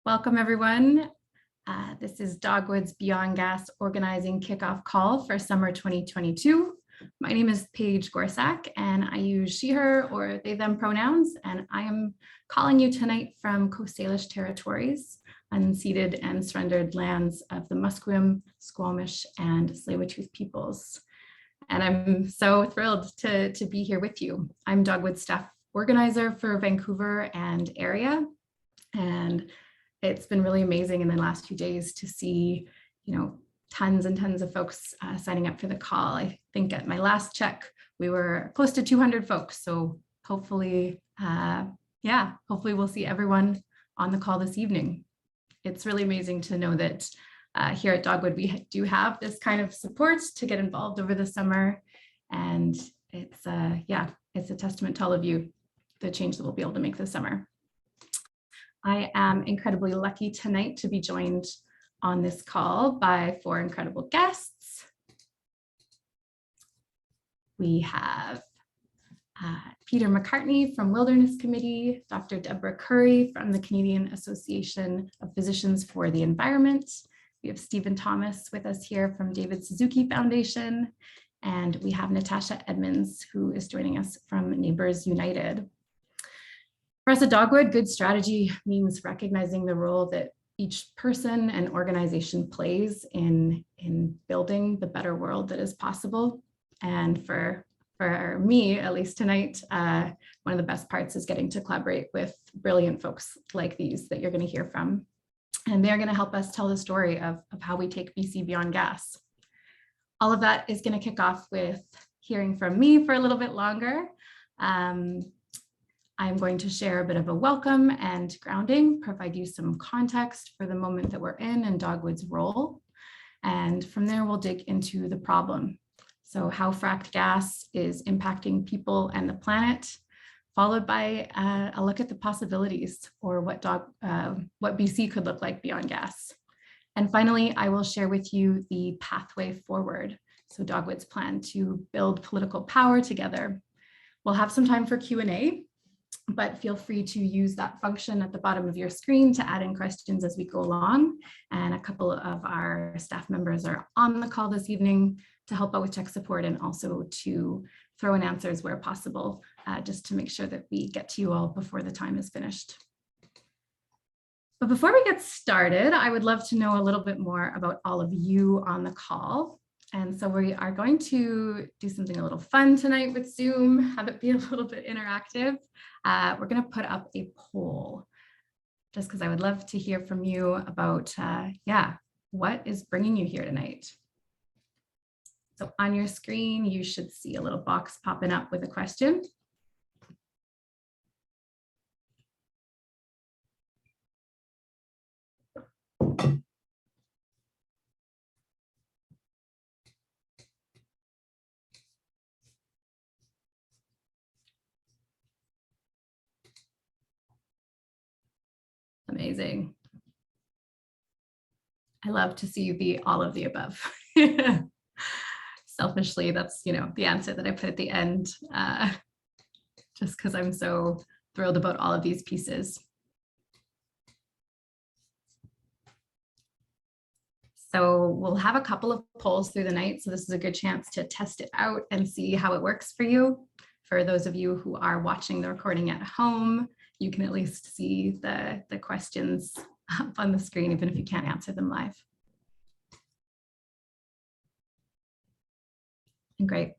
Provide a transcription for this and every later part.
Welcome, everyone. This is Dogwood's Beyond Gas organizing kickoff call for summer 2022. My name is Paige Gorsak, and I use she, her, or they, them pronouns, and I am calling you tonight from Coast Salish territories, unceded and surrendered lands of the Musqueam, Squamish, and Tsleil-Waututh peoples. And I'm so thrilled to be here with you. I'm Dogwood staff organizer for Vancouver and area, and it's been really amazing in the last few days to see, tons and tons of folks signing up for the call. I think at my last check, we were close to 200 folks. So hopefully, hopefully we'll see everyone on the call this evening. It's really amazing to know that here at Dogwood, we do have this kind of support to get involved over the summer. And it's a testament to all of you, the change that we'll be able to make this summer. I am incredibly lucky tonight to be joined on this call by four incredible guests. We have Peter McCartney from Wilderness Committee, Dr. Deborah Curry from the Canadian Association of Physicians for the Environment. We have Stephen Thomas with us here from David Suzuki Foundation, and we have Natasha Edmunds, who is joining us from Neighbours United. For us at Dogwood, good strategy means recognizing the role that each person and organization plays in building the better world that is possible. And for me, at least tonight, one of the best parts is getting to collaborate with brilliant folks like these that you're going to hear from. And they're going to help us tell the story of how we take BC beyond gas. All of that is going to kick off with hearing from me for a little bit longer. I'm going to share a bit of a welcome and grounding, provide you some context for the moment that we're in and Dogwood's role. And from there, we'll dig into the problem. So how fracked gas is impacting people and the planet, followed by a look at the possibilities or what BC could look like beyond gas. And finally, I will share with you the pathway forward. So Dogwood's plan to build political power together. We'll have some time for Q&A. But feel free to use that function at the bottom of your screen to add in questions as we go along. And a couple of our staff members are on the call this evening to help out with tech support and also to throw in answers where possible, just to make sure that we get to you all before the time is finished. But before we get started, I would love to know a little bit more about all of you on the call. And so we are going to do something a little fun tonight with Zoom, have it be a little bit interactive. We're going to put up a poll just because I would love to hear from you about, what is bringing you here tonight? So on your screen, you should see a little box popping up with a question. Amazing. I love to see the all of the above. Selfishly, that's the answer that I put at the end, just because I'm so thrilled about all of these pieces. So we'll have a couple of polls through the night. So this is a good chance to test it out and see how it works for you. For those of you who are watching the recording at home, you can at least see the questions up on the screen, even if you can't answer them live. Great.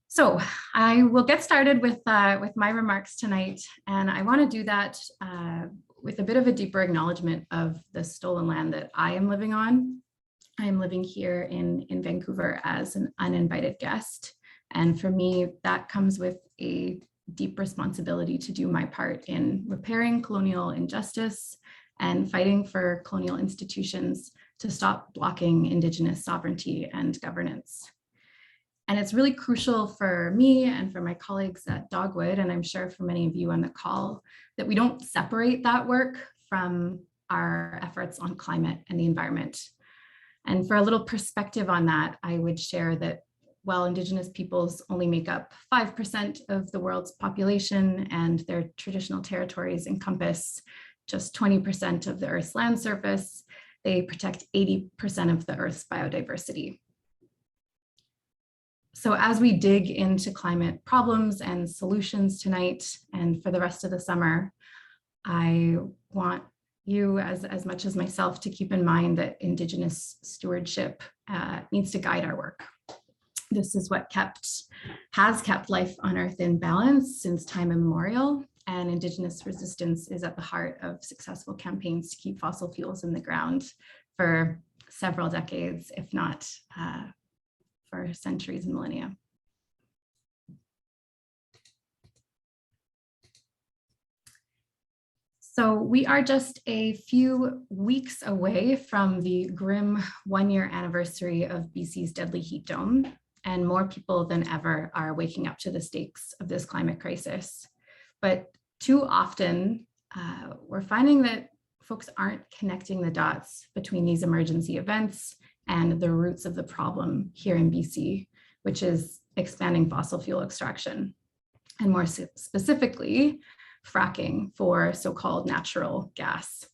So I will get started with my remarks tonight, and I want to do that with a bit of a deeper acknowledgement of the stolen land that I am living on. I am living here in Vancouver as an uninvited guest. And for me, that comes with a deep responsibility to do my part in repairing colonial injustice and fighting for colonial institutions to stop blocking Indigenous sovereignty and governance. And it's really crucial for me and for my colleagues at Dogwood, and I'm sure for many of you on the call, that we don't separate that work from our efforts on climate and the environment. And for a little perspective on that, I would share that while Indigenous peoples only make up 5% of the world's population and their traditional territories encompass just 20% of the Earth's land surface, they protect 80% of the Earth's biodiversity. So as we dig into climate problems and solutions tonight and for the rest of the summer, I want you, as much as myself, to keep in mind that Indigenous stewardship needs to guide our work. This is what has kept life on Earth in balance since time immemorial, and Indigenous resistance is at the heart of successful campaigns to keep fossil fuels in the ground for several decades, if not for centuries and millennia. So we are just a few weeks away from the grim one-year anniversary of BC's deadly heat dome, and more people than ever are waking up to the stakes of this climate crisis. But too often, we're finding that folks aren't connecting the dots between these emergency events and the roots of the problem here in BC, which is expanding fossil fuel extraction, and more specifically, fracking for so-called natural gas.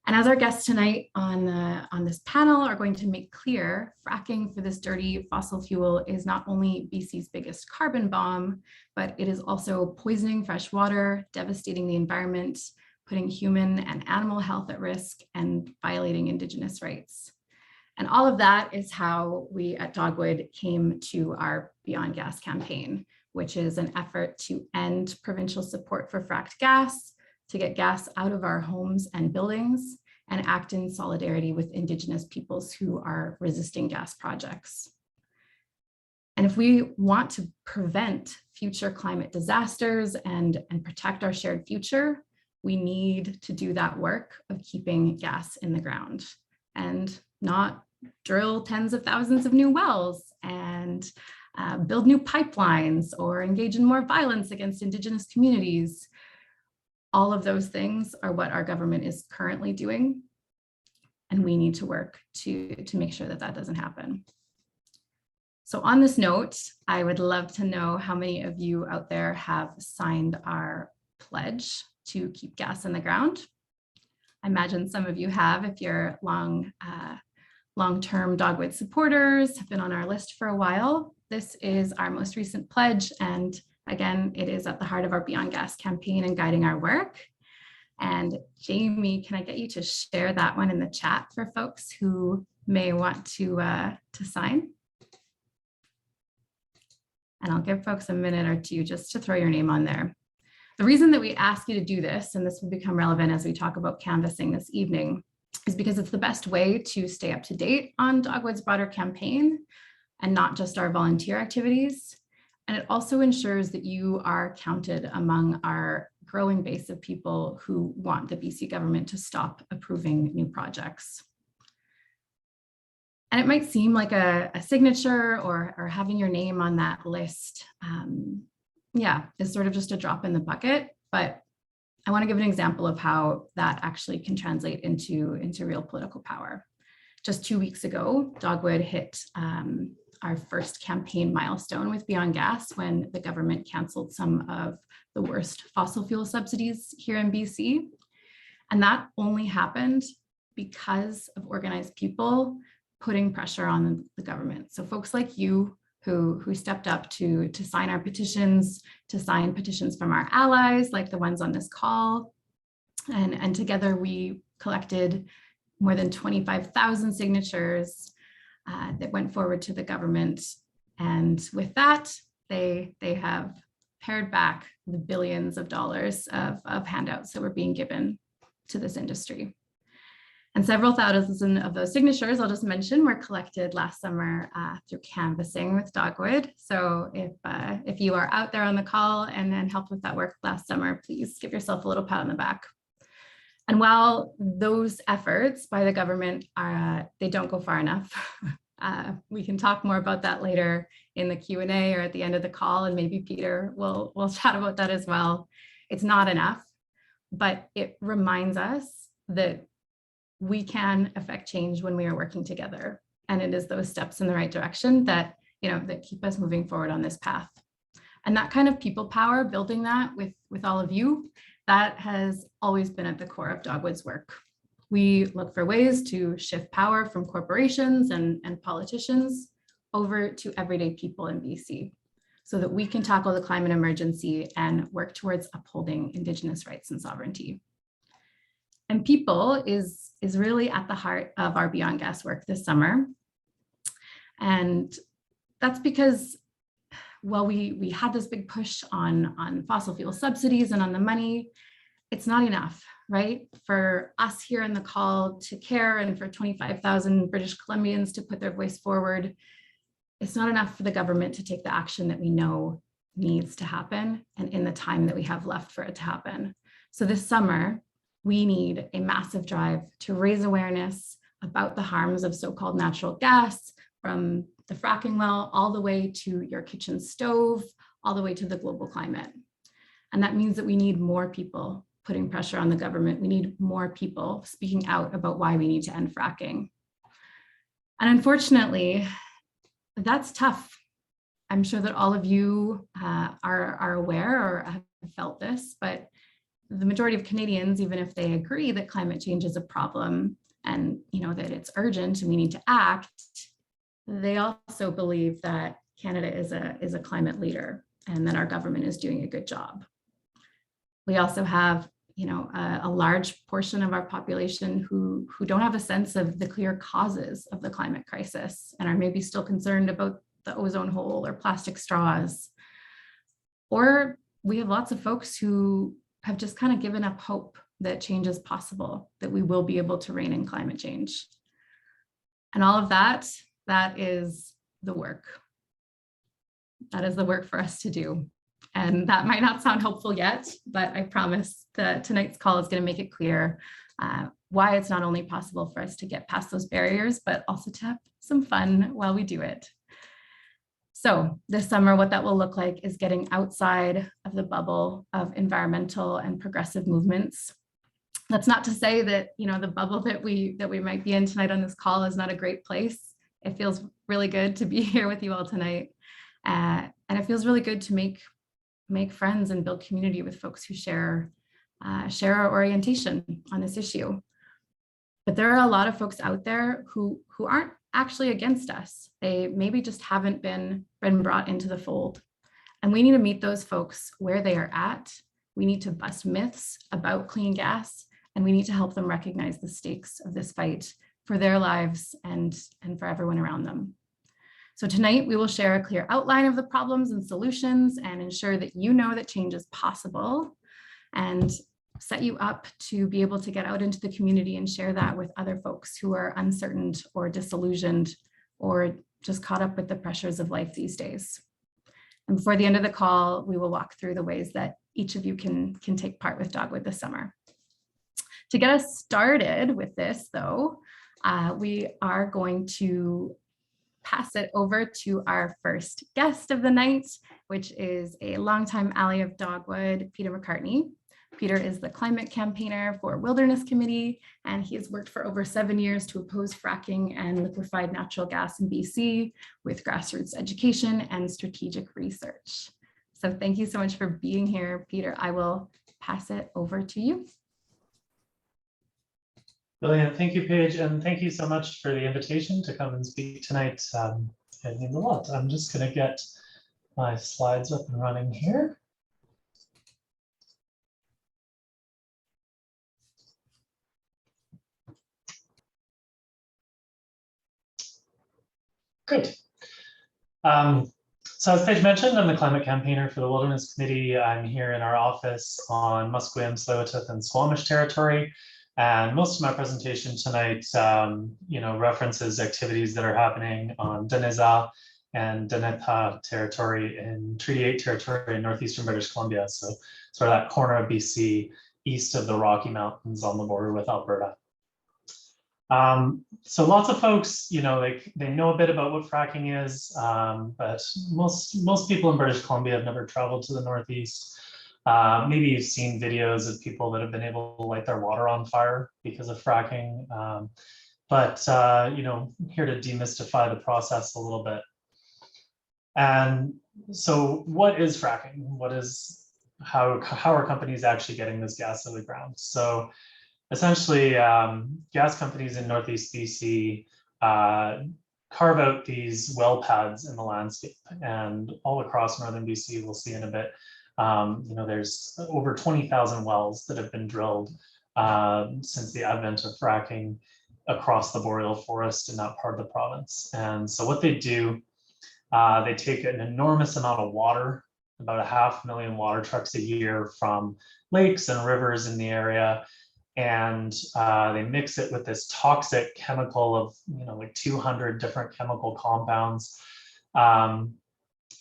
And as our guests tonight on this panel are going to make clear, fracking for this dirty fossil fuel is not only BC's biggest carbon bomb, but it is also poisoning fresh water, devastating the environment, putting human and animal health at risk, and violating Indigenous rights. And all of that is how we at Dogwood came to our Beyond Gas campaign, which is an effort to end provincial support for fracked gas, to get gas out of our homes and buildings, and act in solidarity with Indigenous peoples who are resisting gas projects. And if we want to prevent future climate disasters and protect our shared future, we need to do that work of keeping gas in the ground and not drill tens of thousands of new wells and build new pipelines or engage in more violence against Indigenous communities. All of those things are what our government is currently doing, and we need to work to make sure that that doesn't happen. So on this note, I would love to know how many of you out there have signed our pledge to keep gas in the ground. I imagine some of you have if you're long-term Dogwood supporters, have been on our list for a while. This is our most recent pledge, and again, it is at the heart of our Beyond Gas campaign and guiding our work. And Jamie, can I get you to share that one in the chat for folks who may want to sign? And I'll give folks a minute or two just to throw your name on there. The reason that we ask you to do this, and this will become relevant as we talk about canvassing this evening, is because it's the best way to stay up to date on Dogwood's broader campaign and not just our volunteer activities. And it also ensures that you are counted among our growing base of people who want the BC government to stop approving new projects. And it might seem like a signature or having your name on that list, is sort of just a drop in the bucket, but I want to give an example of how that actually can translate into real political power. Just 2 weeks ago, Dogwood hit our first campaign milestone with Beyond Gas when the government canceled some of the worst fossil fuel subsidies here in BC. And that only happened because of organized people putting pressure on the government. So folks like you who stepped up to sign our petitions, to sign petitions from our allies, like the ones on this call. And together we collected more than 25,000 signatures that went forward to the government. And with that, they have pared back the billions of dollars of handouts that were being given to this industry. And several thousand of those signatures, I'll just mention, were collected last summer through canvassing with Dogwood. So if you are out there on the call and helped with that work last summer, please give yourself a little pat on the back. And while those efforts by the government they don't go far enough, we can talk more about that later in the Q&A or at the end of the call, and maybe Peter will chat about that as well. It's not enough, but it reminds us that we can affect change when we are working together. And it is those steps in the right direction that that keep us moving forward on this path. And that kind of people power, building that with all of you, that has always been at the core of Dogwood's work. We look for ways to shift power from corporations and politicians over to everyday people in BC so that we can tackle the climate emergency and work towards upholding Indigenous rights and sovereignty. And people is really at the heart of our Beyond Gas work this summer. And that's because, while we had this big push on fossil fuel subsidies and on the money, it's not enough, right? For us here in the call to care and for 25,000 British Columbians to put their voice forward, it's not enough for the government to take the action that we know needs to happen and in the time that we have left for it to happen. So this summer, we need a massive drive to raise awareness about the harms of so-called natural gas, from the fracking well all the way to your kitchen stove, all the way to the global climate. And that means that we need more people putting pressure on the government. We need more people speaking out about why we need to end fracking. And unfortunately, that's tough. I'm sure that all of you are aware or have felt this, but the majority of Canadians, even if they agree that climate change is a problem and that it's urgent and we need to act, they also believe that Canada is a climate leader and that our government is doing a good job. We also have a large portion of our population who don't have a sense of the clear causes of the climate crisis and are maybe still concerned about the ozone hole or plastic straws. Or we have lots of folks who have just kind of given up hope that change is possible, that we will be able to rein in climate change. And all of that is the work. That is the work for us to do. And that might not sound hopeful yet, but I promise that tonight's call is going to make it clear why it's not only possible for us to get past those barriers, but also to have some fun while we do it. So this summer, what that will look like is getting outside of the bubble of environmental and progressive movements. That's not to say that the bubble that we might be in tonight on this call is not a great place. It feels really good to be here with you all tonight. And it feels really good to make friends and build community with folks who share our orientation on this issue. But there are a lot of folks out there who aren't actually against us. They maybe just haven't been brought into the fold. And we need to meet those folks where they are at. We need to bust myths about clean gas, and we need to help them recognize the stakes of this fight for their lives and for everyone around them. So tonight we will share a clear outline of the problems and solutions and ensure that you know that change is possible and set you up to be able to get out into the community and share that with other folks who are uncertain or disillusioned or just caught up with the pressures of life these days. And before the end of the call, we will walk through the ways that each of you can take part with Dogwood this summer. To get us started with this, though, we are going to pass it over to our first guest of the night, which is a longtime ally of Dogwood, Peter McCartney. Peter is the climate campaigner for Wilderness Committee, and he has worked for over 7 years to oppose fracking and liquefied natural gas in BC with grassroots education and strategic research. So thank you so much for being here, Peter. I will pass it over to you. Brilliant. Thank you, Paige, and thank you so much for the invitation to come and speak tonight. It means a lot. I'm just going to get my slides up and running here. Great. So as Paige mentioned, I'm the climate campaigner for the Wilderness Committee. I'm here in our office on Musqueam, Tsleil-Waututh, and Squamish territory. And most of my presentation tonight, references activities that are happening on Deneza and Danetha territory in Treaty 8 territory in northeastern British Columbia. So sort of that corner of BC, east of the Rocky Mountains on the border with Alberta. So lots of folks, they know a bit about what fracking is, but most people in British Columbia have never traveled to the Northeast. Maybe you've seen videos of people that have been able to light their water on fire because of fracking. But here to demystify the process a little bit. And so what is fracking? How are companies actually getting this gas out of the ground? So essentially, gas companies in Northeast BC carve out these well pads in the landscape, and all across Northern BC, we'll see in a bit, there's over 20,000 wells that have been drilled since the advent of fracking across the boreal forest in that part of the province. And so what they do, they take an enormous amount of water, about 500,000 water trucks a year from lakes and rivers in the area, and they mix it with this toxic chemical of, like 200 different chemical compounds. And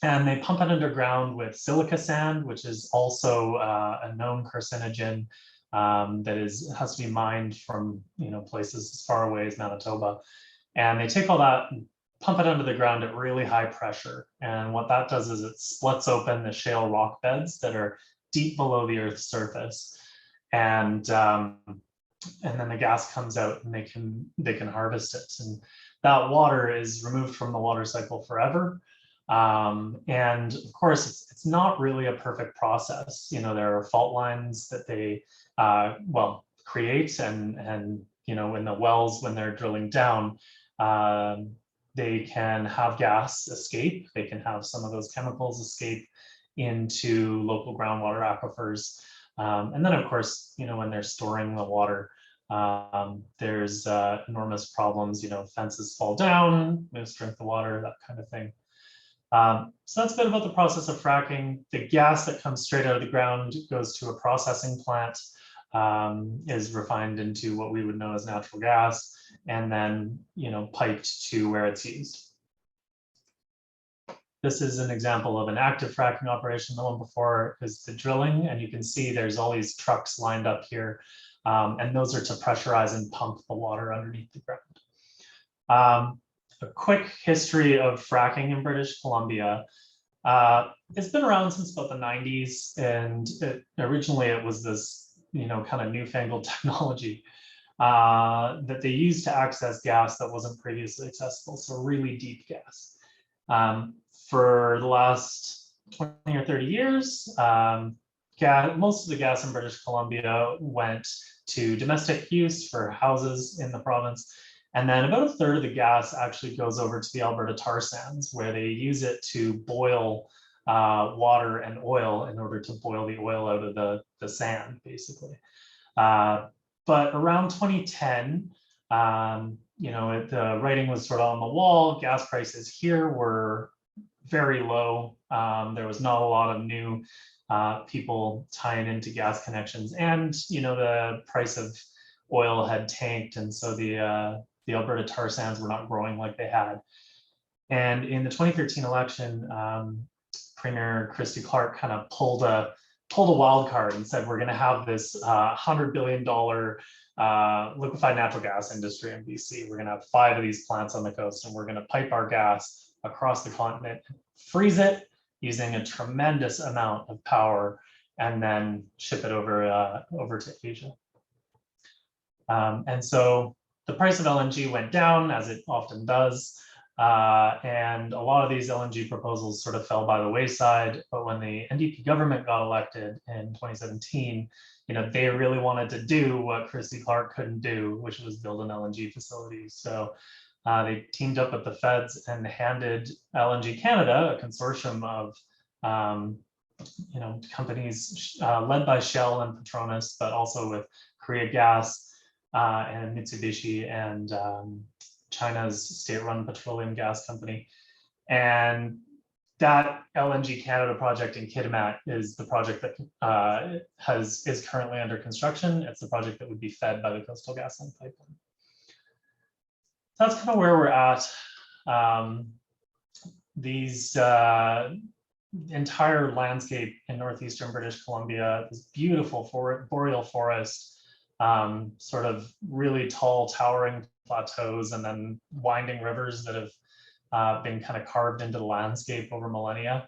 they pump it underground with silica sand, which is also a known carcinogen that has to be mined from places as far away as Manitoba. And they take all that and pump it under the ground at really high pressure. And what that does is it splits open the shale rock beds that are deep below the Earth's surface. And then the gas comes out, and they can harvest it. And that water is removed from the water cycle forever. And of course, it's not really a perfect process. There are fault lines that they create, and in the wells, when they're drilling down, they can have gas escape. They can have some of those chemicals escape into local groundwater aquifers. And then, of course, when they're storing the water, there's enormous problems. Fences fall down, moose drink the water, that kind of thing. So that's a bit about the process of fracking. The gas that comes straight out of the ground goes to a processing plant, is refined into what we would know as natural gas, and then piped to where it's used. This is an example of an active fracking operation. The one before is the drilling, and you can see there's all these trucks lined up here, and those are to pressurize and pump the water underneath the ground. A quick history of fracking in British Columbia. It's been around since about the 90s, and originally it was this kind of newfangled technology that they used to access gas that wasn't previously accessible, so really deep gas. For the last 20 or 30 years, most of the gas in British Columbia went to domestic use for houses in the province. And then about a third of the gas actually goes over to the Alberta tar sands, where they use it to boil water and oil in order to boil the oil out of the sand, basically. But around 2010, the writing was sort of on the wall. Gas prices here were very low. There was not a lot of new people tying into gas connections, and the price of oil had tanked, and so the Alberta tar sands were not growing like they had. And in the 2013 election, Premier Christy Clark kind of pulled a wild card and said, we're going to have this $100 billion liquefied natural gas industry in BC. We're going to have 5 of these plants on the coast, and we're going to pipe our gas across the continent, freeze it using a tremendous amount of power, and then ship it over to Asia. And so the price of LNG went down, as it often does, and a lot of these LNG proposals sort of fell by the wayside. But when the NDP government got elected in 2017, they really wanted to do what Christy Clark couldn't do, which was build an LNG facility. So they teamed up with the feds and handed LNG Canada, a consortium of companies led by Shell and Petronas, but also with Korea Gas and Mitsubishi and China's state-run petroleum gas company. And that LNG Canada project in Kitimat is the project that is currently under construction. It's the project that would be fed by the Coastal GasLink pipeline. That's kind of where we're at. These entire landscape in northeastern British Columbia, this beautiful boreal forest, sort of really tall, towering plateaus, and then winding rivers that have been kind of carved into the landscape over millennia,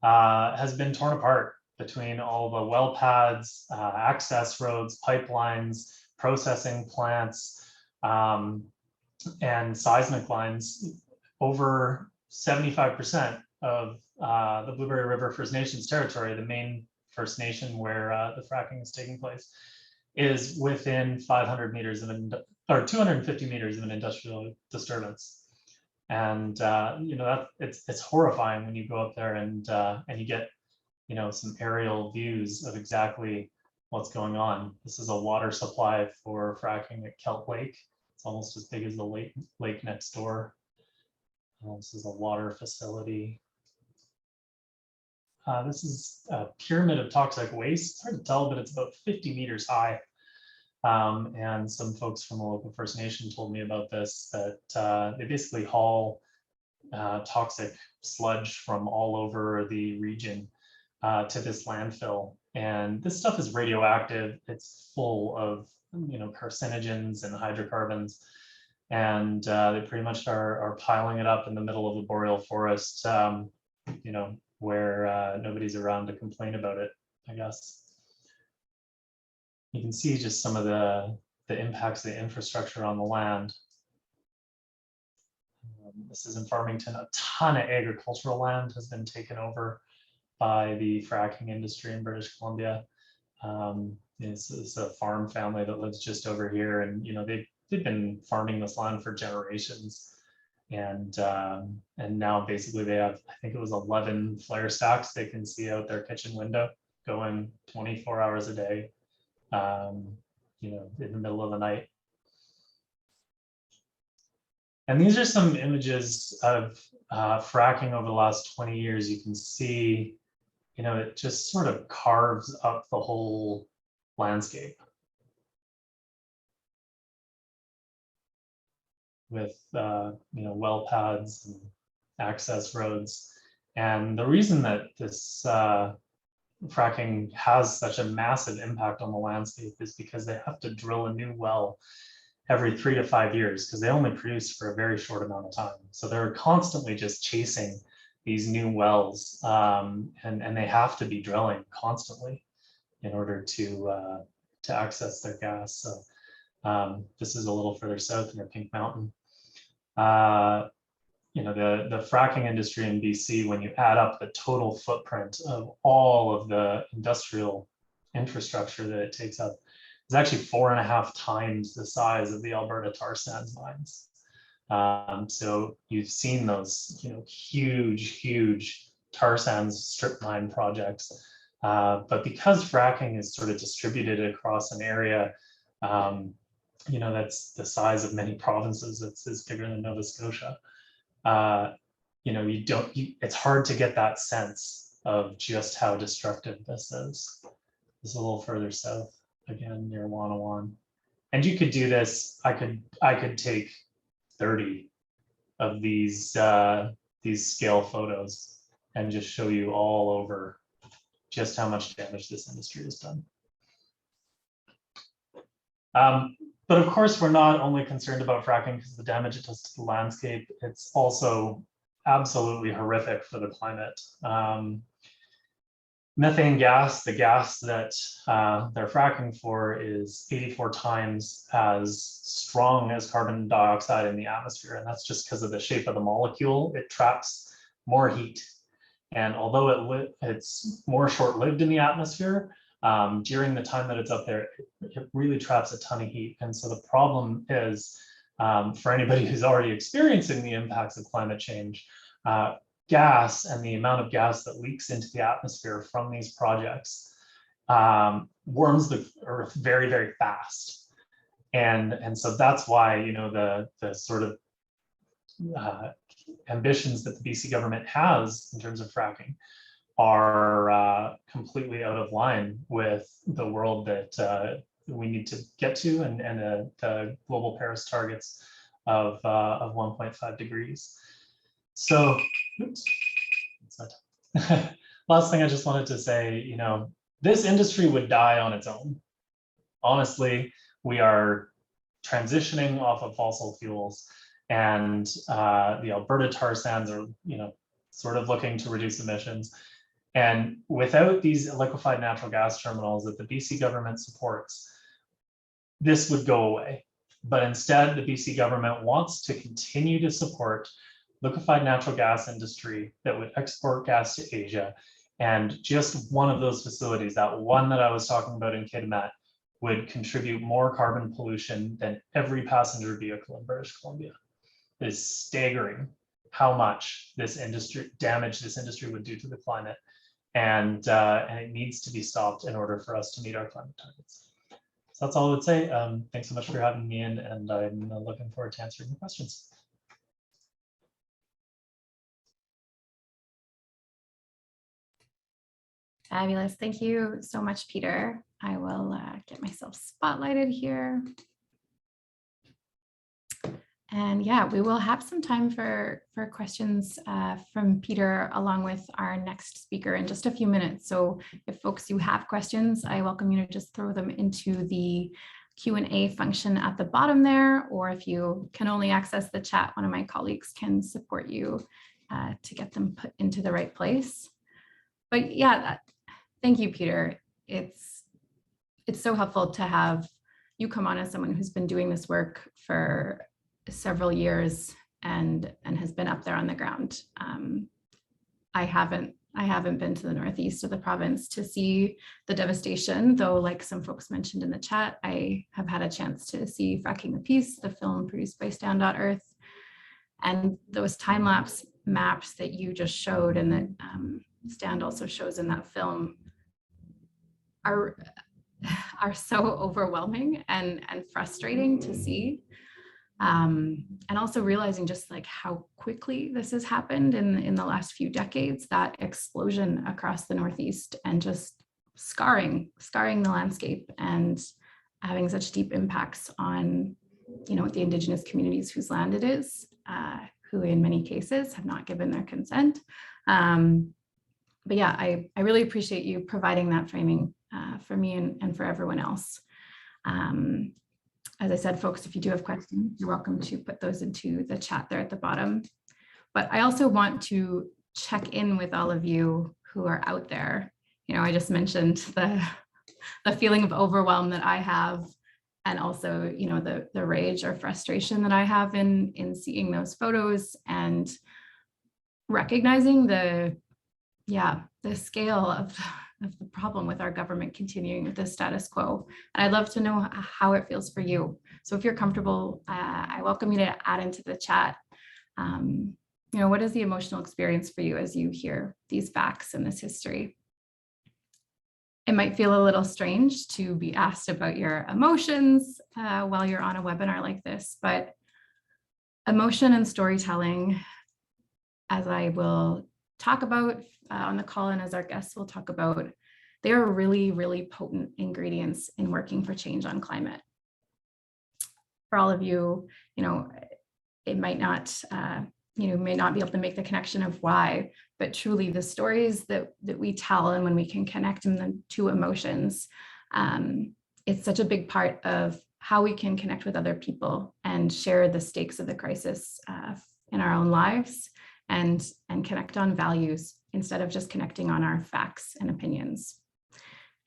has been torn apart between all the well pads, access roads, pipelines, processing plants, and seismic lines. Over 75% of the Blueberry River First Nations territory, the main First Nation where the fracking is taking place, is within 500 meters of or 250 meters of an industrial disturbance. And that it's horrifying when you go up there and you get some aerial views of exactly what's going on. This is a water supply for fracking at Kelp Lake. It's almost as big as the lake next door. This is a water facility. This is a pyramid of toxic waste. It's hard to tell, but it's about 50 meters high. And some folks from the local First Nation told me about this, that they basically haul toxic sludge from all over the region to this landfill. And this stuff is radioactive. It's full of carcinogens and hydrocarbons. And they pretty much are piling it up in the middle of the boreal forest, where nobody's around to complain about it, I guess. You can see just some of the impacts of the infrastructure on the land. This is in Farmington. A ton of agricultural land has been taken over by the fracking industry in British Columbia. It's a farm family that lives just over here, and they've been farming this land for generations. And now basically they have, I think it was 11 flare stacks they can see out their kitchen window going 24 hours a day, in the middle of the night. And these are some images of fracking over the last 20 years. You can see, it just sort of carves up the whole landscape with, well pads and access roads. And the reason that this fracking has such a massive impact on the landscape is because they have to drill a new well every 3 to 5 years, because they only produce for a very short amount of time. So they're constantly just chasing these new wells, and they have to be drilling constantly in order to access their gas. So this is a little further south near Pink Mountain. The fracking industry in BC, when you add up the total footprint of all of the industrial infrastructure that it takes up, is actually 4.5 times the size of the Alberta tar sands mines. So you've seen those, huge tar sands strip mine projects. But because fracking is sort of distributed across an area, that's the size of many provinces. It's bigger than Nova Scotia. It's hard to get that sense of just how destructive this is. This is a little further south, again, near Wanawan. And you could do this. I could take 30 of these scale photos and just show you all over just how much damage this industry has done. But of course, we're not only concerned about fracking because of the damage it does to the landscape. It's also absolutely horrific for the climate. Methane gas, the gas that they're fracking for, is 84 times as strong as carbon dioxide in the atmosphere. And that's just because of the shape of the molecule. It traps more heat. And although it's more short-lived in the atmosphere, during the time that it's up there, it really traps a ton of heat. And so the problem is, for anybody who's already experiencing the impacts of climate change, gas and the amount of gas that leaks into the atmosphere from these projects warms the earth very, very fast. And so that's why, the sort of ambitions that the BC government has in terms of fracking are completely out of line with the world that we need to get to, and the global Paris targets of 1.5 degrees. So, oops, last thing I just wanted to say, this industry would die on its own. Honestly, we are transitioning off of fossil fuels, and the Alberta tar sands are, sort of looking to reduce emissions. And without these liquefied natural gas terminals that the BC government supports, this would go away. But instead, the BC government wants to continue to support liquefied natural gas industry that would export gas to Asia. And just one of those facilities, that one that I was talking about in Kitimat, would contribute more carbon pollution than every passenger vehicle in British Columbia. It is staggering how much this damage this industry would do to the climate. And it needs to be stopped in order for us to meet our climate targets. So that's all I would say. Thanks so much for having me in, and I'm looking forward to answering your questions. Fabulous. Thank you so much, Peter. I will get myself spotlighted here. And yeah, we will have some time for questions from Peter along with our next speaker in just a few minutes. So if folks you have questions, I welcome you to just throw them into the Q&A function at the bottom there, or if you can only access the chat, one of my colleagues can support you to get them put into the right place. But yeah, thank you, Peter. It's so helpful to have you come on as someone who's been doing this work for several years and has been up there on the ground. I haven't been to the northeast of the province to see the devastation, though, like some folks mentioned in the chat, I have had a chance to see Fracking the Peace, the film produced by Stand.Earth, and those time-lapse maps that you just showed and that Stand also shows in that film are so overwhelming and frustrating to see. And also realizing just like how quickly this has happened in the last few decades, that explosion across the Northeast and just scarring the landscape and having such deep impacts on, the Indigenous communities whose land it is, who in many cases have not given their consent. But yeah, I really appreciate you providing that framing for me and for everyone else. As I said, folks, if you do have questions, you're welcome to put those into the chat there at the bottom. But I also want to check in with all of you who are out there. I just mentioned the feeling of overwhelm that I have, and also, the rage or frustration that I have in seeing those photos and recognizing the scale of the problem with our government continuing with the status quo. And I'd love to know how it feels for you. So if you're comfortable, I welcome you to add into the chat. What is the emotional experience for you as you hear these facts and this history? It might feel a little strange to be asked about your emotions while you're on a webinar like this, but emotion and storytelling, as I will talk about on the call and as our guests will talk about, they are really, really potent ingredients in working for change on climate. For all of you, it might not, may not be able to make the connection of why, but truly the stories that we tell, and when we can connect them to emotions, it's such a big part of how we can connect with other people and share the stakes of the crisis in our own lives and connect on values instead of just connecting on our facts and opinions.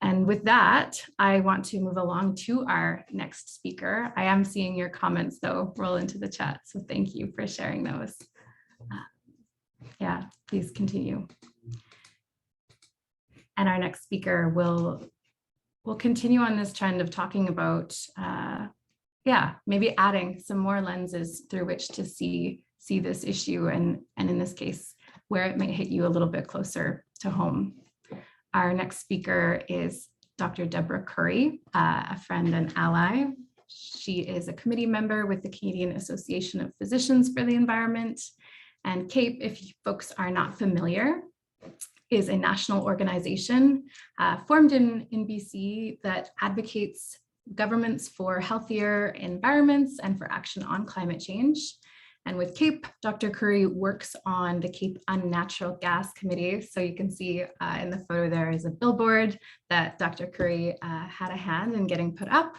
And with that, I want to move along to our next speaker. I am seeing your comments though roll into the chat, so thank you for sharing those. Please continue. And our next speaker will continue on this trend of talking about, maybe adding some more lenses through which to see this issue, and in this case, where it might hit you a little bit closer to home. Our next speaker is Dr. Deborah Curry, a friend and ally. She is a committee member with the Canadian Association of Physicians for the Environment. And CAPE, if you folks are not familiar, is a national organization formed in BC that advocates governments for healthier environments and for action on climate change. And with CAPE, Dr. Curry works on the CAPE Unnatural Gas Committee. So you can see in the photo there is a billboard that Dr. Curry had a hand in getting put up.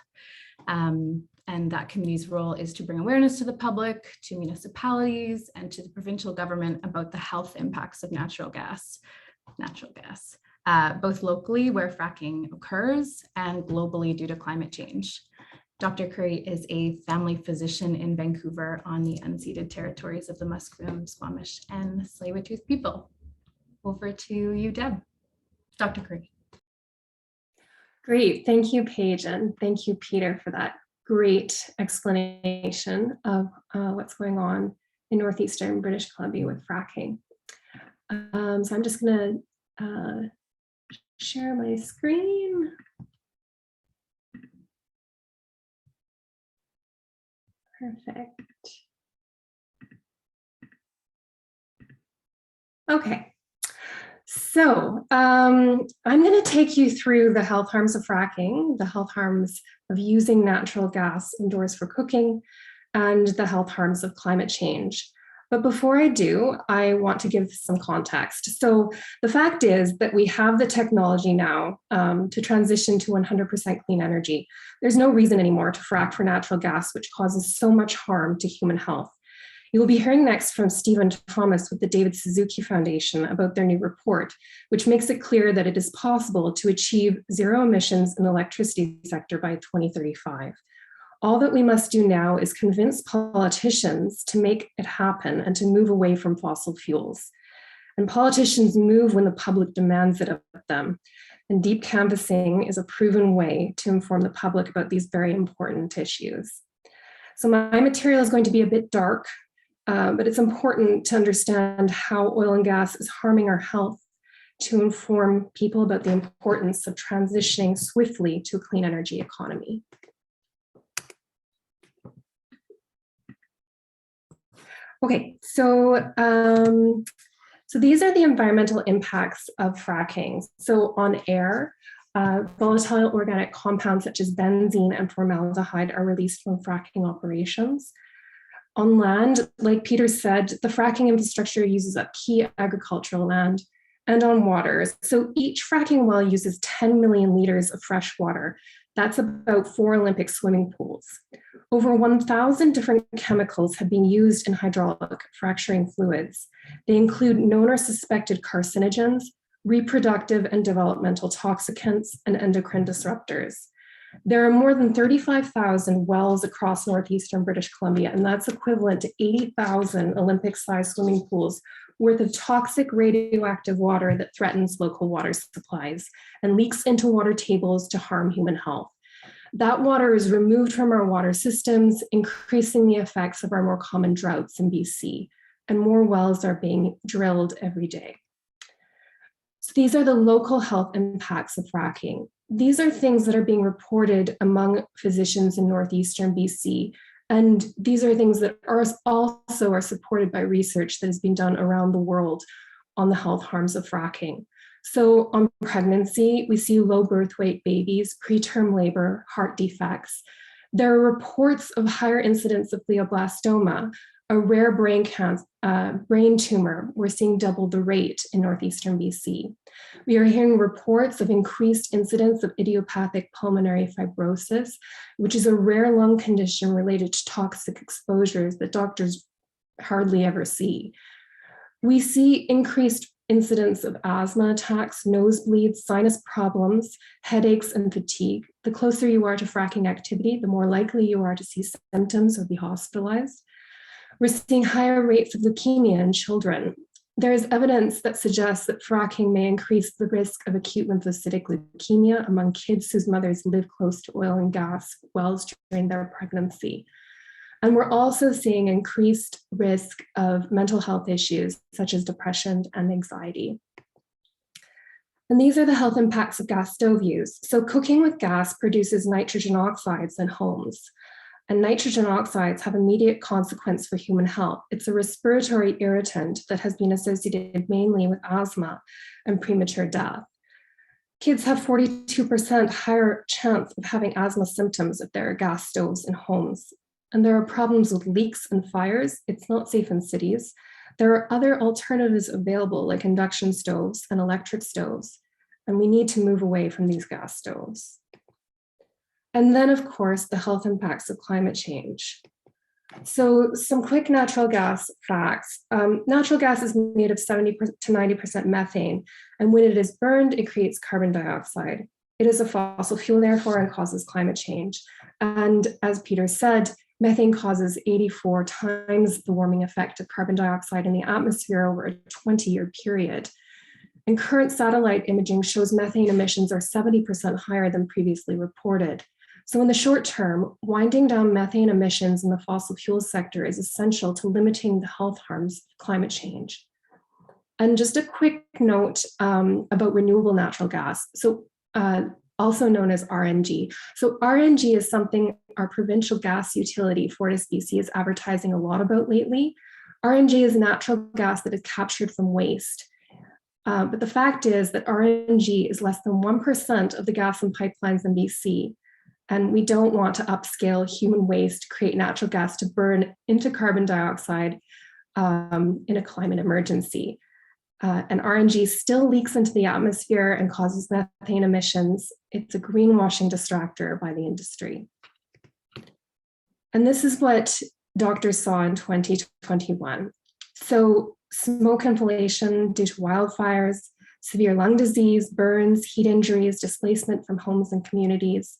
And that committee's role is to bring awareness to the public, to municipalities, and to the provincial government about the health impacts of natural gas, both locally where fracking occurs and globally due to climate change. Dr. Curry is a family physician in Vancouver on the unceded territories of the Musqueam, Squamish, and Tsleil-Waututh people. Over to you, Deb. Dr. Curry. Great, thank you, Paige, and thank you, Peter, for that great explanation of what's going on in northeastern British Columbia with fracking. So I'm just going to share my screen. Perfect. Okay. So I'm going to take you through the health harms of fracking, the health harms of using natural gas indoors for cooking, and the health harms of climate change. But before I do, I want to give some context. So the fact is that we have the technology now to transition to 100% clean energy. There's no reason anymore to frack for natural gas, which causes so much harm to human health. You will be hearing next from Stephen Thomas with the David Suzuki Foundation about their new report, which makes it clear that it is possible to achieve zero emissions in the electricity sector by 2035. All that we must do now is convince politicians to make it happen and to move away from fossil fuels. And politicians move when the public demands it of them. And deep canvassing is a proven way to inform the public about these very important issues. So my material is going to be a bit dark, but it's important to understand how oil and gas is harming our health to inform people about the importance of transitioning swiftly to a clean energy economy. Okay, so these are the environmental impacts of fracking. So on air, volatile organic compounds such as benzene and formaldehyde are released from fracking operations. On land, like Peter said, the fracking infrastructure uses up key agricultural land, and on water. So each fracking well uses 10 million liters of fresh water. That's about 4 Olympic swimming pools. Over 1,000 different chemicals have been used in hydraulic fracturing fluids. They include known or suspected carcinogens, reproductive and developmental toxicants, and endocrine disruptors. There are more than 35,000 wells across northeastern British Columbia, and that's equivalent to 80,000 Olympic-sized swimming pools worth of toxic radioactive water that threatens local water supplies and leaks into water tables to harm human health. That water is removed from our water systems, increasing the effects of our more common droughts in BC, and more wells are being drilled every day. So these are the local health impacts of fracking. These are things that are being reported among physicians in northeastern BC, and these are things that are also supported by research that has been done around the world on the health harms of fracking. So on pregnancy, we see low birth weight babies, preterm labor, heart defects. There are reports of higher incidence of glioblastoma, a rare brain tumor. We're seeing double the rate in northeastern BC. We are hearing reports of increased incidence of idiopathic pulmonary fibrosis, which is a rare lung condition related to toxic exposures that doctors hardly ever see. We see increased incidence of asthma attacks, nosebleeds, sinus problems, headaches, and fatigue. The closer you are to fracking activity, the more likely you are to see symptoms or be hospitalized. We're seeing higher rates of leukemia in children. There is evidence that suggests that fracking may increase the risk of acute lymphocytic leukemia among kids whose mothers live close to oil and gas wells during their pregnancy. And we're also seeing increased risk of mental health issues such as depression and anxiety. And these are the health impacts of gas stove use. So cooking with gas produces nitrogen oxides in homes. And nitrogen oxides have immediate consequence for human health. It's a respiratory irritant that has been associated mainly with asthma and premature death. Kids have 42% higher chance of having asthma symptoms if there are gas stoves in homes. And there are problems with leaks and fires. It's not safe in cities. There are other alternatives available like induction stoves and electric stoves, and we need to move away from these gas stoves. And then, of course, the health impacts of climate change. So some quick natural gas facts. Natural gas is made of 70 to 90% methane, and when it is burned, it creates carbon dioxide. It is a fossil fuel, therefore, and causes climate change. And as Peter said, methane causes 84 times the warming effect of carbon dioxide in the atmosphere over a 20-year period. And current satellite imaging shows methane emissions are 70% higher than previously reported. So in the short term, winding down methane emissions in the fossil fuel sector is essential to limiting the health harms of climate change. And just a quick note about renewable natural gas. So also known as RNG. So RNG is something our provincial gas utility, FortisBC, is advertising a lot about lately. RNG is natural gas that is captured from waste. But the fact is that RNG is less than 1% of the gas and pipelines in BC. And we don't want to upscale human waste to create natural gas to burn into carbon dioxide in a climate emergency. And RNG still leaks into the atmosphere and causes methane emissions. It's a greenwashing distractor by the industry. And this is what doctors saw in 2021. So smoke inhalation due to wildfires, severe lung disease, burns, heat injuries, displacement from homes and communities,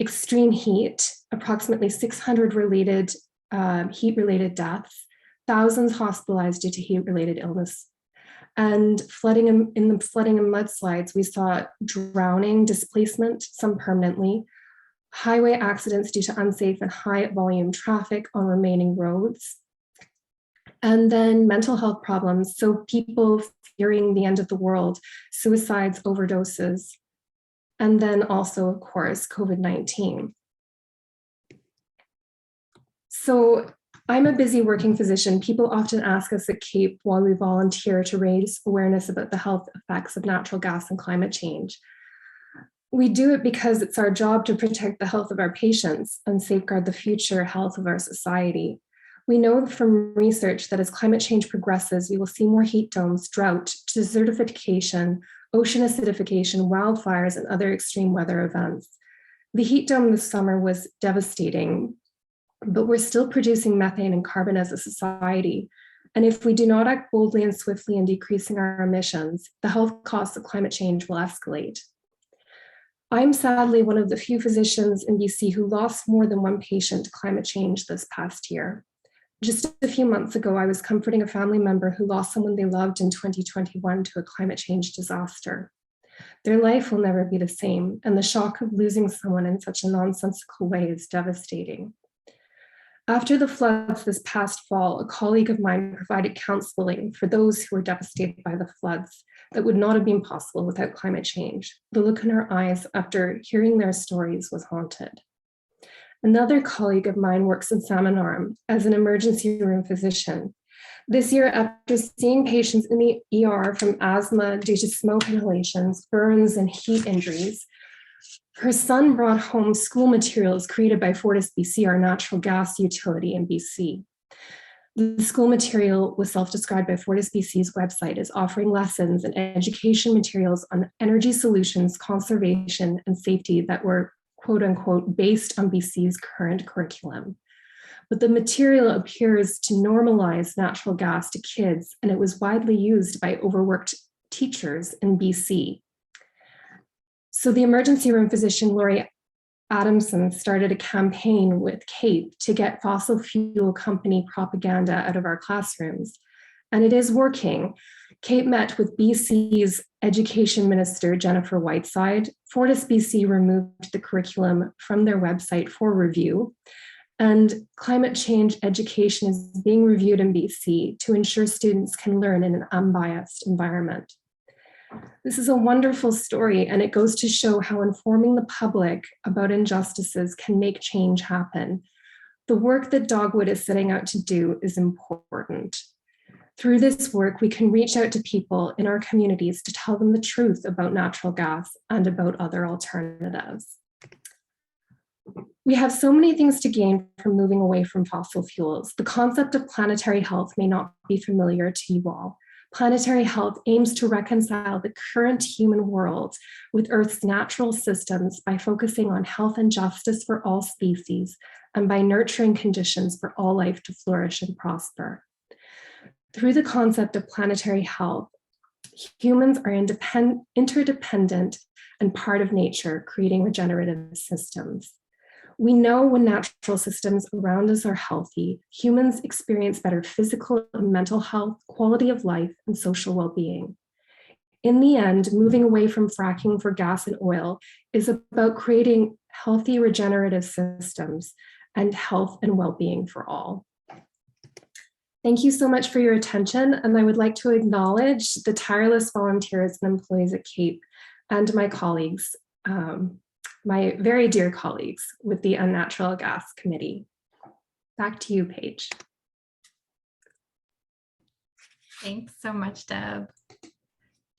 extreme heat, approximately 600 heat-related deaths, thousands hospitalized due to heat-related illness. And flooding and mudslides, we saw drowning, displacement, some permanently, highway accidents due to unsafe and high volume traffic on remaining roads, and then mental health problems. So people fearing the end of the world, suicides, overdoses, and then also, of course, COVID-19. So I'm a busy working physician. People often ask us at CAPE why we volunteer to raise awareness about the health effects of natural gas and climate change. We do it because it's our job to protect the health of our patients and safeguard the future health of our society. We know from research that as climate change progresses, we will see more heat domes, drought, desertification, ocean acidification, wildfires, and other extreme weather events. The heat dome this summer was devastating, but we're still producing methane and carbon as a society. And if we do not act boldly and swiftly in decreasing our emissions, the health costs of climate change will escalate. I'm sadly one of the few physicians in BC who lost more than one patient to climate change this past year. Just a few months ago, I was comforting a family member who lost someone they loved in 2021 to a climate change disaster. Their life will never be the same, and the shock of losing someone in such a nonsensical way is devastating. After the floods this past fall, a colleague of mine provided counseling for those who were devastated by the floods that would not have been possible without climate change. The look in her eyes after hearing their stories was haunted. Another colleague of mine works in Salmon Arm as an emergency room physician. This year, after seeing patients in the ER from asthma due to smoke inhalations, burns, and heat injuries, her son brought home school materials created by FortisBC, our natural gas utility in BC. The school material was self-described by FortisBC's website as offering lessons and education materials on energy solutions, conservation, and safety that were, quote unquote, based on BC's current curriculum. But the material appears to normalize natural gas to kids, and it was widely used by overworked teachers in BC. So the emergency room physician, Laurie Adamson, started a campaign with CAPE to get fossil fuel company propaganda out of our classrooms. And it is working. CAPE met with BC's Education Minister, Jennifer Whiteside. FortisBC removed the curriculum from their website for review. And climate change education is being reviewed in BC to ensure students can learn in an unbiased environment. This is a wonderful story, and it goes to show how informing the public about injustices can make change happen. The work that Dogwood is setting out to do is important. Through this work, we can reach out to people in our communities to tell them the truth about natural gas and about other alternatives. We have so many things to gain from moving away from fossil fuels. The concept of planetary health may not be familiar to you all. Planetary health aims to reconcile the current human world with Earth's natural systems by focusing on health and justice for all species and by nurturing conditions for all life to flourish and prosper. Through the concept of planetary health, Humans are interdependent and part of nature, creating regenerative systems. We know when natural systems around us are healthy, humans experience better physical and mental health, quality of life, and social well-being. In the end, moving away from fracking for gas and oil is about creating healthy regenerative systems and health and well-being for all. Thank you so much for your attention, and I would like to acknowledge the tireless volunteers and employees at CAPE and my colleagues, my very dear colleagues with the Unnatural Gas Committee. Back to you, Paige. Thanks so much, Deb.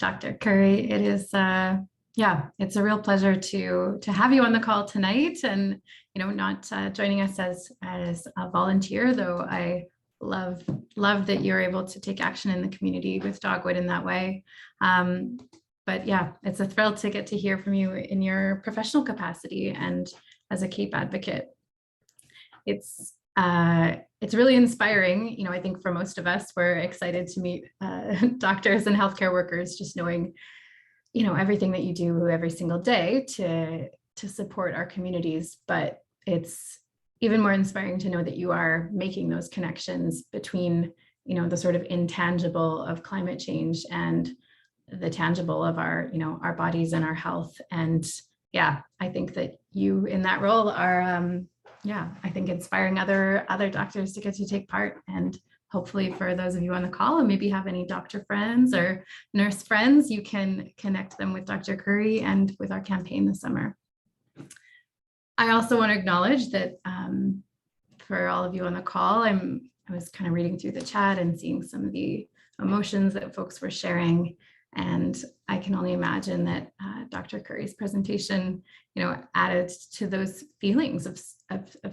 Dr. Curry, it is, it's a real pleasure to have you on the call tonight, and not joining us as a volunteer, though I love that you're able to take action in the community with Dogwood in that way. But yeah, it's a thrill to get to hear from you in your professional capacity and as a CAPE advocate. It's really inspiring. I think for most of us, we're excited to meet doctors and healthcare workers, just knowing, everything that you do every single day to support our communities. But it's even more inspiring to know that you are making those connections between, the sort of intangible of climate change and the tangible of our bodies and our health. And yeah, I think that you in that role are, I think inspiring other doctors to get to take part. And hopefully for those of you on the call and maybe have any doctor friends or nurse friends, you can connect them with Dr. Curry and with our campaign this summer. I also want to acknowledge that for all of you on the call, I was kind of reading through the chat and seeing some of the emotions that folks were sharing. And I can only imagine that Dr. Curry's presentation, added to those feelings of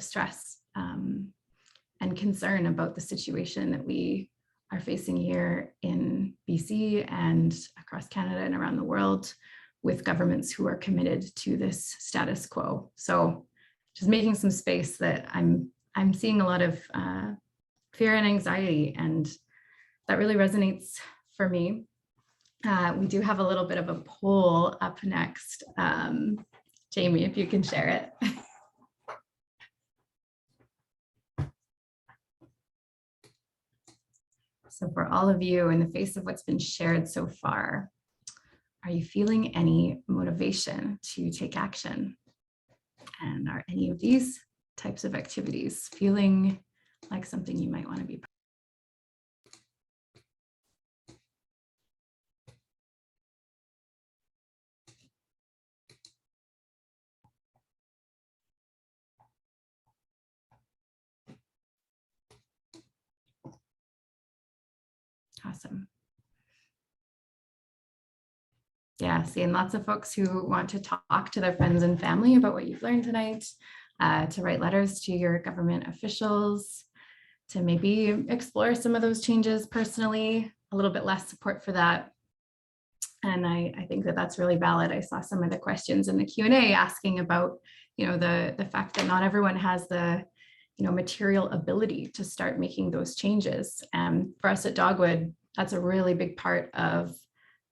stress and concern about the situation that we are facing here in BC and across Canada and around the world, with governments who are committed to this status quo. So just making some space that I'm seeing a lot of fear and anxiety, and that really resonates for me. We do have a little bit of a poll up next. Jamie, if you can share it. So for all of you, in the face of what's been shared so far, are you feeling any motivation to take action? And are any of these types of activities feeling like something you might want to be? Awesome. Yeah, seeing lots of folks who want to talk to their friends and family about what you've learned tonight, to write letters to your government officials, to maybe explore some of those changes personally, a little bit less support for that. And I think that that's really valid. I saw some of the questions in the Q&A asking about, the fact that not everyone has the, material ability to start making those changes. And for us at Dogwood, that's a really big part of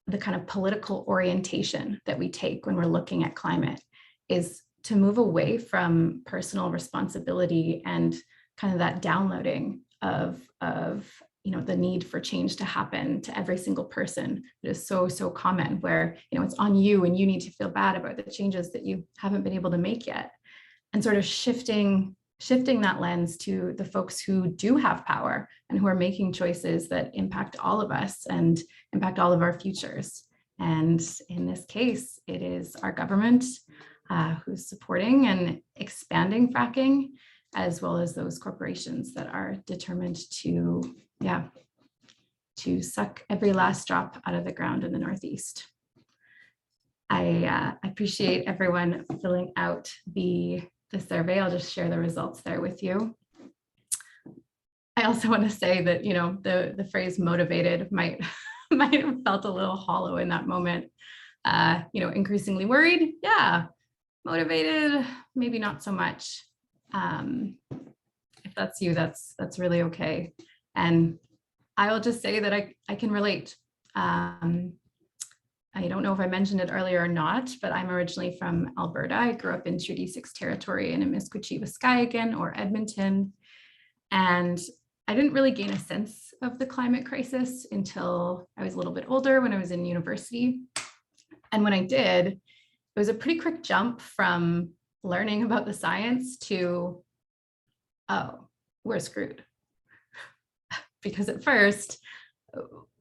the kind of political orientation that we take when we're looking at climate, is to move away from personal responsibility and kind of that downloading of the need for change to happen to every single person. It is so common, where it's on you and you need to feel bad about the changes that you haven't been able to make yet, and sort of shifting that lens to the folks who do have power and who are making choices that impact all of us and impact all of our futures. And in this case, it is our government who's supporting and expanding fracking, as well as those corporations that are determined to suck every last drop out of the ground in the Northeast. I appreciate everyone filling out the survey. I'll just share the results there with you. I also want to say that, the phrase motivated might have felt a little hollow in that moment. Increasingly worried, yeah. Motivated, maybe not so much. If that's you, that's really okay. And I will just say that I can relate. I don't know if I mentioned it earlier or not, but I'm originally from Alberta. I grew up in Treaty 6 territory in Amiskwaciwâskahikan or Edmonton. And I didn't really gain a sense of the climate crisis until I was a little bit older, when I was in university. And when I did, it was a pretty quick jump from learning about the science to, oh, we're screwed. Because at first,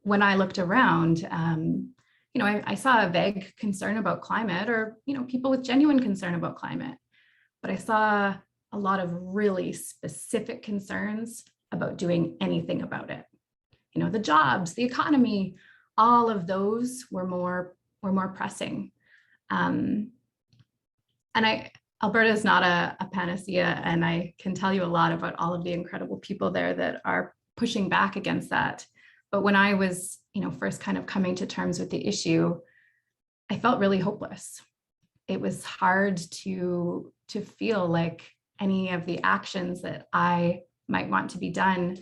when I looked around, I saw a vague concern about climate, or, people with genuine concern about climate. But I saw a lot of really specific concerns about doing anything about it. The jobs, the economy, all of those were more pressing. Alberta is not a panacea, and I can tell you a lot about all of the incredible people there that are pushing back against that. But when I was, first kind of coming to terms with the issue, I felt really hopeless. It was hard to feel like any of the actions that I might want to be done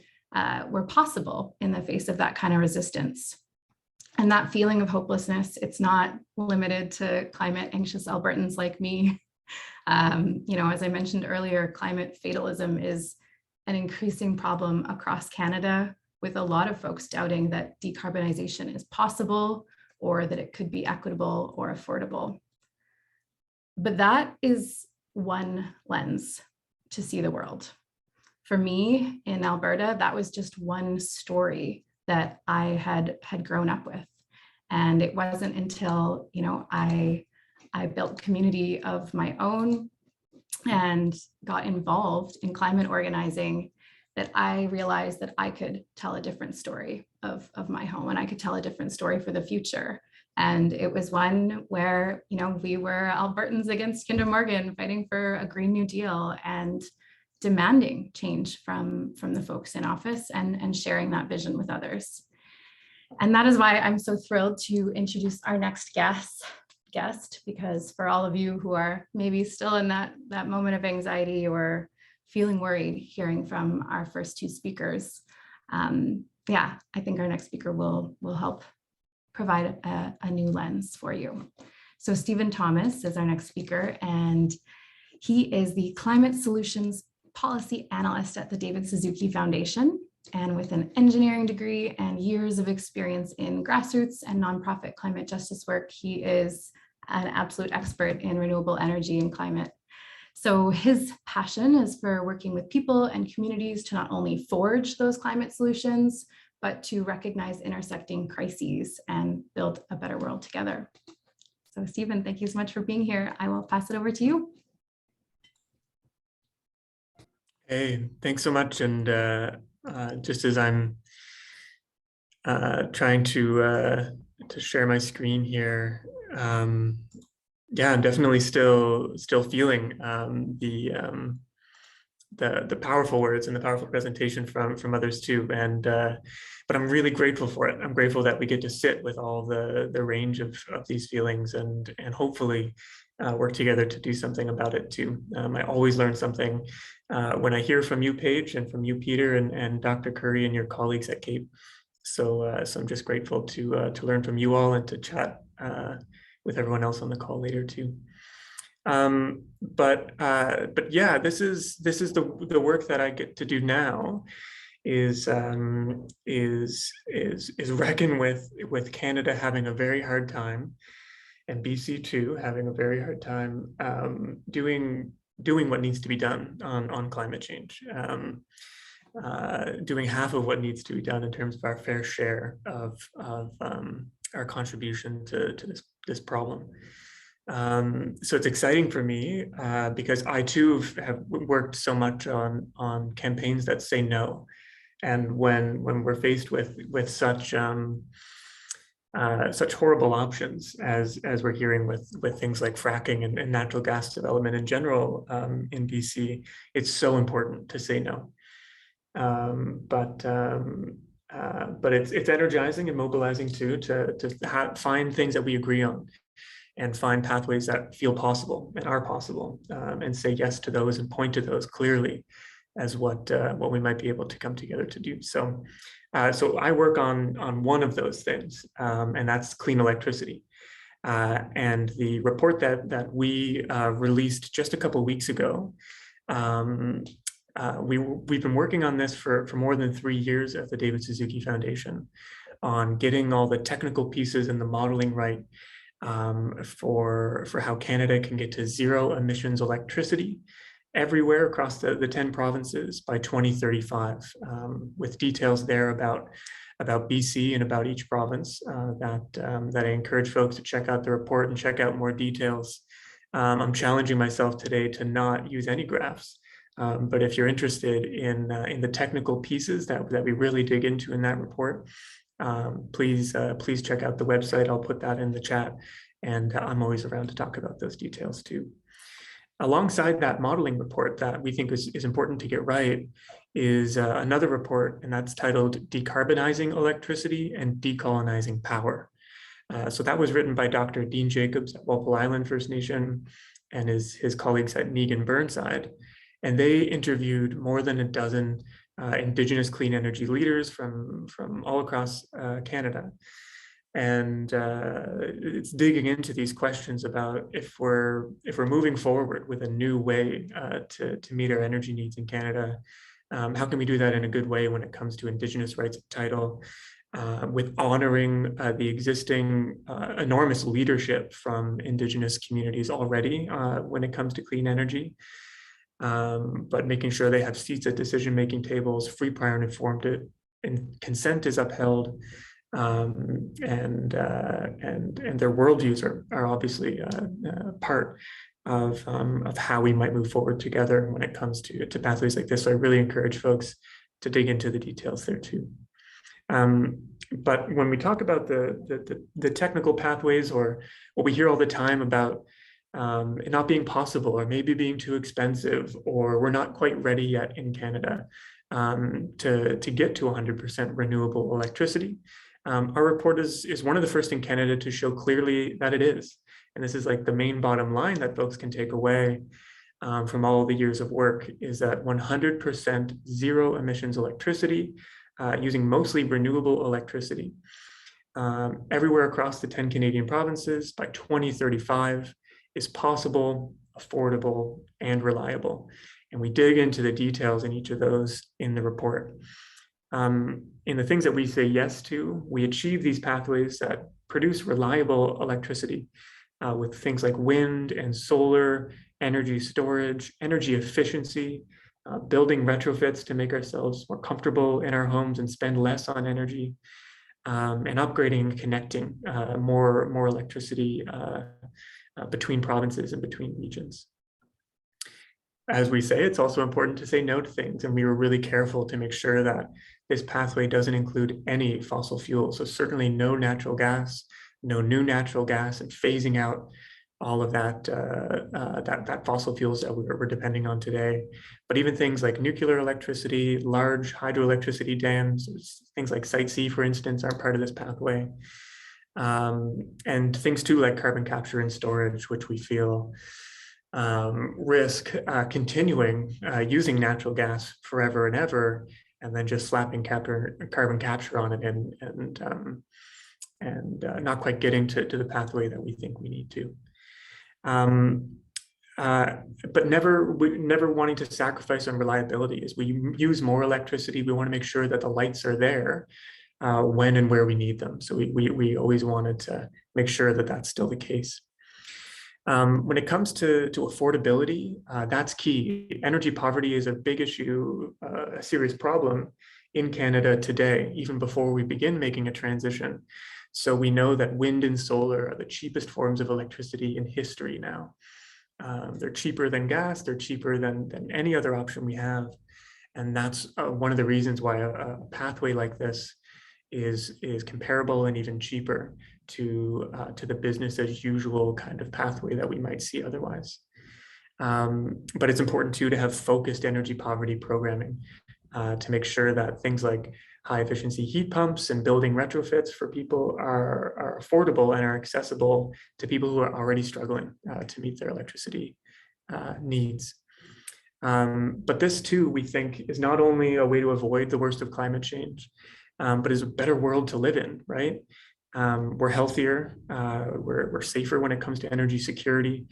were possible in the face of that kind of resistance. And that feeling of hopelessness, it's not limited to climate anxious Albertans like me. As I mentioned earlier, climate fatalism is an increasing problem across Canada, with a lot of folks doubting that decarbonization is possible, or that it could be equitable or affordable. But that is one lens to see the world. For me in Alberta, that was just one story that I had grown up with. And it wasn't until, I built community of my own and got involved in climate organizing that I realized that I could tell a different story of my home, and I could tell a different story for the future. And it was one where, we were Albertans against Kinder Morgan, fighting for a Green New Deal and demanding change from the folks in office, and sharing that vision with others. And that is why I'm so thrilled to introduce our next guest, because for all of you who are maybe still in that moment of anxiety or feeling worried hearing from our first two speakers, I think our next speaker will help provide a new lens for you. So Stephen Thomas is our next speaker, and he is the Climate Solutions Policy Analyst at the David Suzuki Foundation. And with an engineering degree and years of experience in grassroots and nonprofit climate justice work, he is an absolute expert in renewable energy and climate. So his passion is for working with people and communities to not only forge those climate solutions, but to recognize intersecting crises and build a better world together. So Stephen, thank you so much for being here. I will pass it over to you. Hey, thanks so much. And just as I'm trying to share my screen here, I'm definitely still feeling the powerful words and the powerful presentation from others too. And but I'm really grateful for it. I'm grateful that we get to sit with all the range of these feelings and hopefully work together to do something about it too. I always learn something when I hear from you, Paige, and from you, Peter, and Dr. Curry and your colleagues at CAPE. So I'm just grateful to learn from you all and to chat with everyone else on the call later too. But yeah, this is the work that I get to do now is reckon with Canada having a very hard time, and BC too having a very hard time doing what needs to be done on climate change, doing half of what needs to be done in terms of our fair share of our contribution to this problem. So it's exciting for me because I too have worked so much on campaigns that say no, and when we're faced with such horrible options as we're hearing with things like fracking and natural gas development in general in BC, it's so important to say no. But it's energizing and mobilizing too to find things that we agree on, and find pathways that feel possible and are possible, and say yes to those and point to those clearly, as what we might be able to come together to do. So I work on one of those things, and that's clean electricity. And the report that we released just a couple of weeks ago, we've been working on this for more than 3 years at the David Suzuki Foundation on getting all the technical pieces and the modeling right for how Canada can get to zero emissions electricity everywhere across the 10 provinces by 2035, with details there about BC and about each province that I encourage folks to check out the report and check out more details. I'm challenging myself today to not use any graphs, but if you're interested in the technical pieces that we really dig into in that report, please check out the website. I'll put that in the chat, and I'm always around to talk about those details too. Alongside that modeling report that we think is important to get right is another report, and that's titled Decarbonizing Electricity and Decolonizing Power. So that was written by Dr. Dean Jacobs at Walpole Island First Nation and his colleagues at Negan Burnside. And they interviewed more than a dozen Indigenous clean energy leaders from all across Canada. And it's digging into these questions about if we're moving forward with a new way to meet our energy needs in Canada, how can we do that in a good way when it comes to Indigenous rights of title, with honoring the existing enormous leadership from Indigenous communities already when it comes to clean energy, but making sure they have seats at decision-making tables, free, prior, and informed and consent is upheld. And their worldviews are obviously part of how we might move forward together when it comes to pathways like this. So I really encourage folks to dig into the details there too. But when we talk about the technical pathways, or what we hear all the time about it not being possible, or maybe being too expensive, or we're not quite ready yet in Canada to get to 100% renewable electricity. Our report is one of the first in Canada to show clearly that it is. And this is like the main bottom line that folks can take away from all the years of work, is that 100% zero emissions electricity using mostly renewable electricity everywhere across the 10 Canadian provinces by 2035 is possible, affordable, and reliable. And we dig into the details in each of those in the report. In the things that we say yes to, we achieve these pathways that produce reliable electricity with things like wind and solar, energy storage, energy efficiency, building retrofits to make ourselves more comfortable in our homes and spend less on energy, and upgrading and connecting more electricity between provinces and between regions. As we say, it's also important to say no to things, and we were really careful to make sure that this pathway doesn't include any fossil fuel. So certainly no natural gas, no new natural gas, and phasing out all of that fossil fuels that we're depending on today. But even things like nuclear electricity, large hydroelectricity dams, things like Site C, for instance, aren't part of this pathway. And things too like carbon capture and storage, which we feel risk continuing using natural gas forever and ever, and then just slapping carbon capture on it and not quite getting to the pathway that we think we need to. But never wanting to sacrifice on reliability. As we use more electricity, we want to make sure that the lights are there when and where we need them. So we always wanted to make sure that that's still the case. When it comes to affordability, that's key. Energy poverty is a big issue, a serious problem in Canada today, even before we begin making a transition. So we know that wind and solar are the cheapest forms of electricity in history now. They're cheaper than gas, they're cheaper than any other option we have. And that's one of the reasons why a pathway like this is comparable and even cheaper to the business as usual kind of pathway that we might see otherwise. But it's important too to have focused energy poverty programming to make sure that things like high efficiency heat pumps and building retrofits for people are affordable and are accessible to people who are already struggling to meet their electricity needs. But this too, we think, is not only a way to avoid the worst of climate change, but is a better world to live in, right? We're healthier, we're safer when it comes to energy security.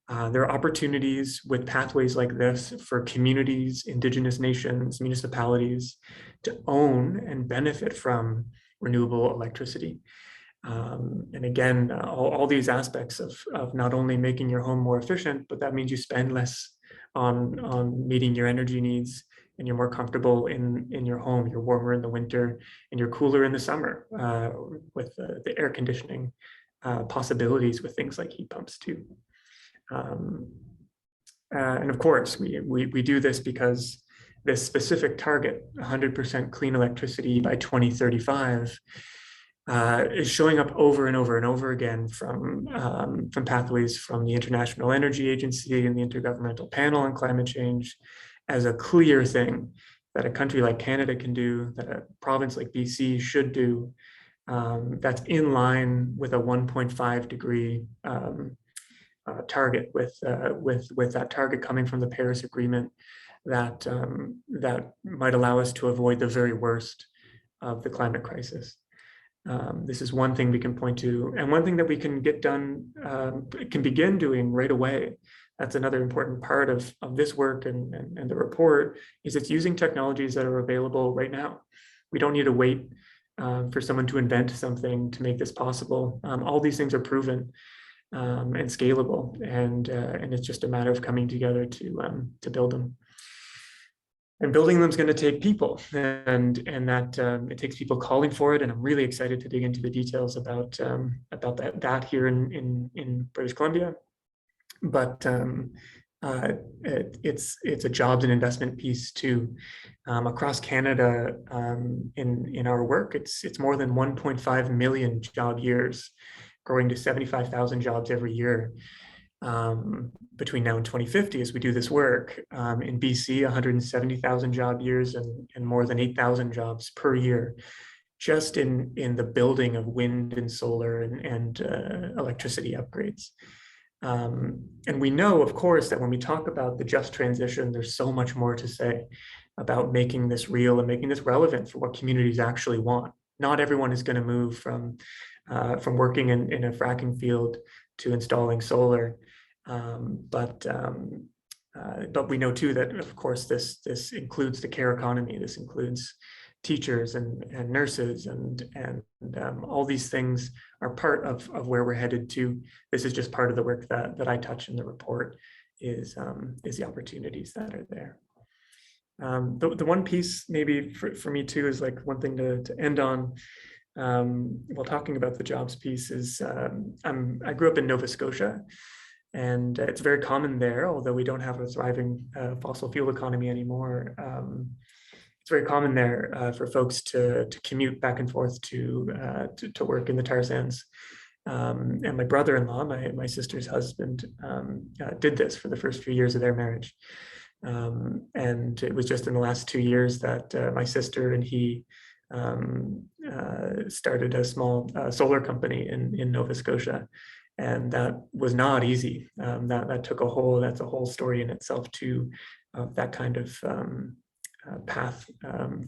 There are opportunities with pathways like this for communities, indigenous nations, municipalities to own and benefit from renewable electricity. And again, all these aspects of not only making your home more efficient, but that means you spend less on meeting your energy needs, and you're more comfortable in your home. You're warmer in the winter and you're cooler in the summer with the air conditioning possibilities with things like heat pumps too. And of course, we do this because this specific target, 100% clean electricity by 2035, is showing up over and over and over again from pathways from the International Energy Agency and the Intergovernmental Panel on Climate Change as a clear thing that a country like Canada can do, that a province like BC should do, that's in line with a 1.5 degree target, with that target coming from the Paris Agreement, that might allow us to avoid the very worst of the climate crisis. This is one thing we can point to, and one thing that we can get done, can begin doing right away. That's another important part of this work and the report, is it's using technologies that are available right now. We don't need to wait for someone to invent something to make this possible. All these things are proven and scalable, and it's just a matter of coming together to build them. And building them is going to take people, and that it takes people calling for it. And I'm really excited to dig into the details about that here in British Columbia. But it's a jobs and investment piece too. Across Canada, in our work, it's more than 1.5 million job years, growing to 75,000 jobs every year. Between now and 2050, as we do this work. In BC, 170,000 job years and more than 8,000 jobs per year, just in the building of wind and solar and electricity upgrades. And we know, of course, that when we talk about the just transition, there's so much more to say about making this real and making this relevant for what communities actually want. Not everyone is going to move from working in a fracking field to installing solar. But we know too that, of course, this includes the care economy. This includes teachers and nurses and all these things are part of where we're headed to. This is just part of the work that I touch in the report, is the opportunities that are there. The one piece maybe for me too is like one thing to end on while talking about the jobs piece is I grew up in Nova Scotia. And it's very common there, although we don't have a thriving fossil fuel economy anymore. It's very common there for folks to commute back and forth to work in the tar sands. And my brother-in-law, my sister's husband, did this for the first few years of their marriage. And it was just in the last 2 years that my sister and he started a small solar company in Nova Scotia. And that was not easy. That's a whole story in itself too, that kind of path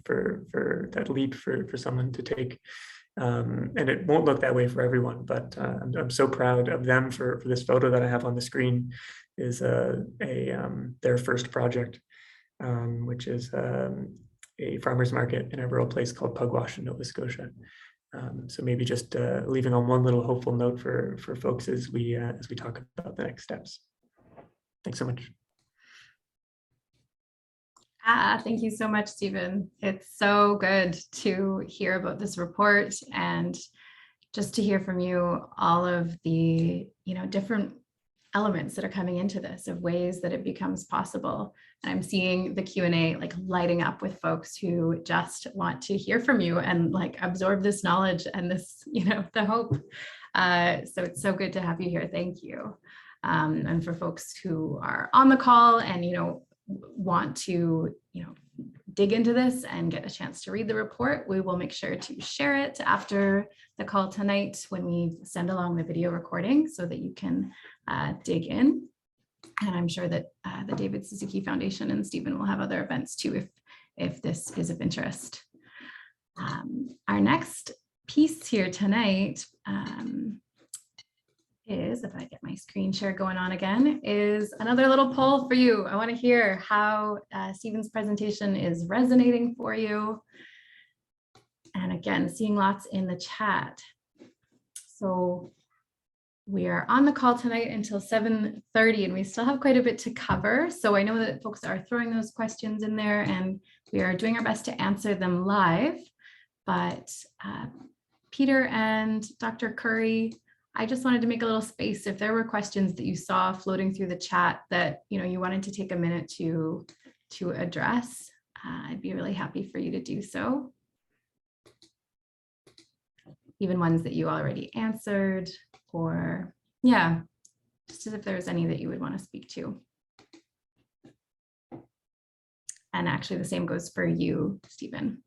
for that leap for someone to take. And it won't look that way for everyone, but I'm so proud of them for this photo that I have on the screen is their first project, which is a farmer's market in a rural place called Pugwash in Nova Scotia. So maybe just leaving on one little hopeful note for folks as we talk about the next steps. Thanks so much. Thank you so much, Stephen. It's so good to hear about this report and just to hear from you all of the different elements that are coming into this, of ways that it becomes possible. And I'm seeing the Q&A like lighting up with folks who just want to hear from you and like absorb this knowledge and this, the hope. So it's so good to have you here. Thank you. And for folks who are on the call and, want to, dig into this and get a chance to read the report, we will make sure to share it after the call tonight when we send along the video recording so that you can dig in. And I'm sure that the David Suzuki Foundation and Stephen will have other events too, if this is of interest. Our next piece here tonight is, if I get my screen share going on again, is another little poll for you. I want to hear how Stephen's presentation is resonating for you. And again, seeing lots in the chat. So we are on the call tonight until 7:30 and we still have quite a bit to cover. So I know that folks are throwing those questions in there and we are doing our best to answer them live. But Peter and Dr. Curry, I just wanted to make a little space. If there were questions that you saw floating through the chat that you wanted to take a minute to address, I'd be really happy for you to do so. Even ones that you already answered, or yeah, just as if there's any that you would want to speak to. And actually the same goes for you, Stephen.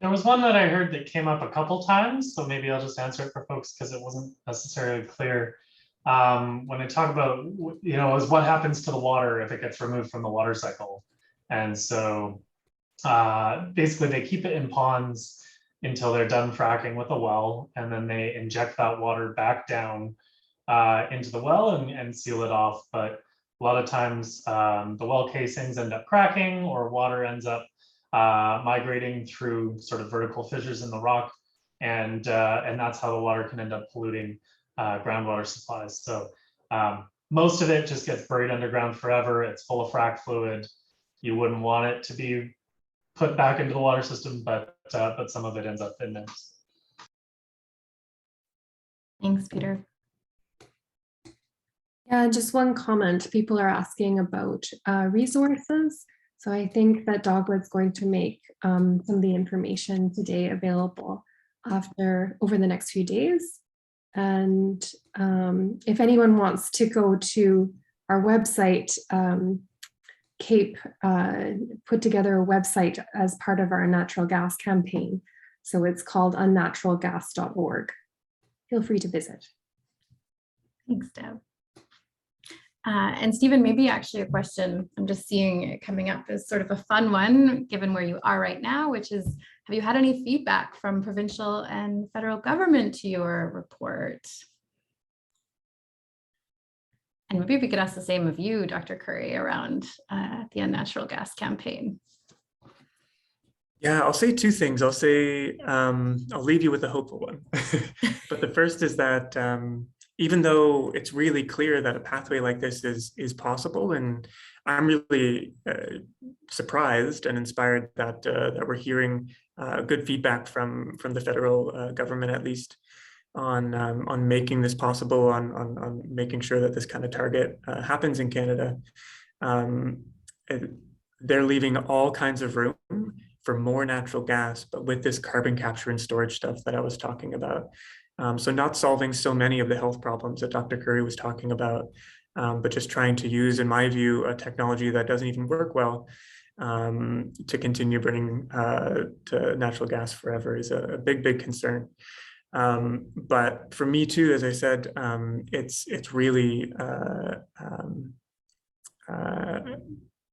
There was one that I heard that came up a couple times, so maybe I'll just answer it for folks because it wasn't necessarily clear. When I talk about, is what happens to the water if it gets removed from the water cycle. And so basically they keep it in ponds until they're done fracking with a well, and then they inject that water back down into the well and seal it off. But a lot of times the well casings end up cracking, or water ends up migrating through sort of vertical fissures in the rock, and that's how the water can end up polluting groundwater supplies. So most of it just gets buried underground forever. It's full of frack fluid. You wouldn't want it to be put back into the water system, but some of it ends up in there. Thanks, Peter. Yeah, just one comment. People are asking about resources. So I think that Dogwood's going to make some of the information today available over the next few days. And if anyone wants to go to our website, CAPE put together a website as part of our natural gas campaign. So it's called unnaturalgas.org. Feel free to visit. Thanks, Deb. And Stephen, maybe actually a question I'm just seeing it coming up as sort of a fun one, given where you are right now, which is, have you had any feedback from provincial and federal government to your report? And maybe we could ask the same of you, Dr. Curry, around the unnatural gas campaign. Yeah, I'll say two things. I'll say, I'll leave you with a hopeful one. But the first is that even though it's really clear that a pathway like this is possible, and I'm really surprised and inspired that that we're hearing good feedback from the federal government, at least, on making this possible, on making sure that this kind of target happens in Canada. They're leaving all kinds of room for more natural gas, but with this carbon capture and storage stuff that I was talking about. So not solving so many of the health problems that Dr. Curry was talking about, but just trying to use, in my view, a technology that doesn't even work well to continue burning to natural gas forever is a big concern. But for me too, as I said, it's really,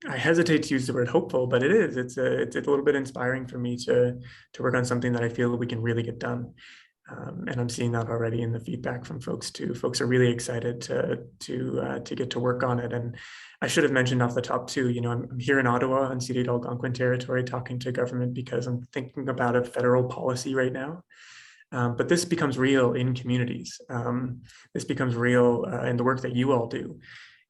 I hesitate to use the word hopeful, but it is. It's a little bit inspiring for me to work on something that I feel we can really get done. And I'm seeing that already in the feedback from folks too. Folks are really excited to get to work on it. And I should have mentioned off the top too, I'm here in Ottawa on City Algonquin territory talking to government because I'm thinking about a federal policy right now. But this becomes real in communities. This becomes real in the work that you all do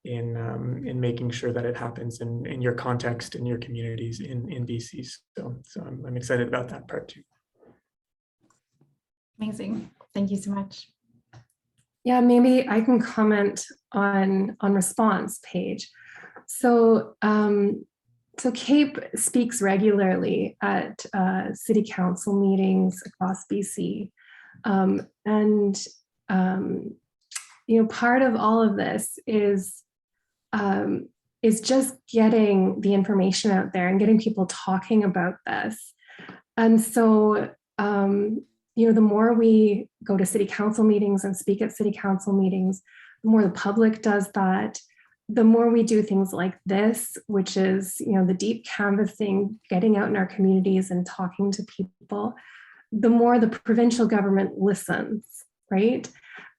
in making sure that it happens in your context, in your communities in BC. So I'm excited about that part too. Amazing. Thank you so much. Yeah, maybe I can comment on response, Paige. So CAPE speaks regularly at city council meetings across BC. Part of all of this is just getting the information out there and getting people talking about this. And so the more we go to city council meetings and speak at city council meetings, the more the public does that, the more we do things like this, which is, the deep canvassing, getting out in our communities and talking to people, the more the provincial government listens, right?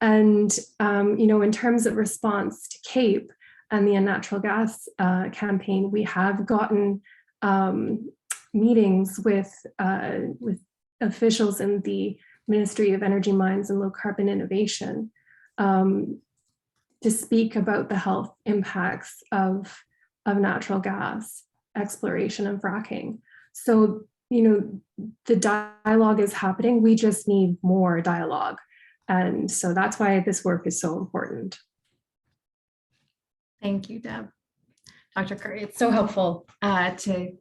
And, in terms of response to CAPE and the unnatural gas campaign, we have gotten meetings with officials in the Ministry of Energy, Mines and Low Carbon Innovation to speak about the health impacts of natural gas exploration and fracking. So, the dialogue is happening. We just need more dialogue. And so that's why this work is so important. Thank you, Deb. Dr. Curry, it's so helpful to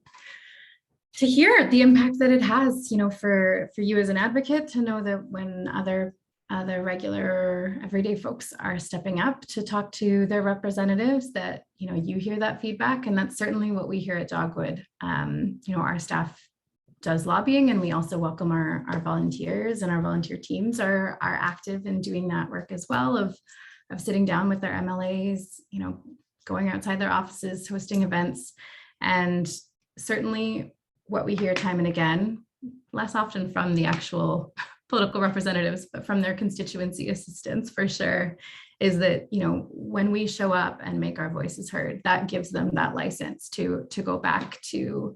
hear the impact that it has, for you as an advocate, to know that when other regular everyday folks are stepping up to talk to their representatives, that, you hear that feedback. And that's certainly what we hear at Dogwood. Our staff does lobbying, and we also welcome our volunteers, and our volunteer teams are active in doing that work as well, of sitting down with their MLAs, going outside their offices, hosting events. And certainly what we hear time and again, less often from the actual political representatives, but from their constituency assistants for sure, is that, when we show up and make our voices heard, that gives them that license to go back to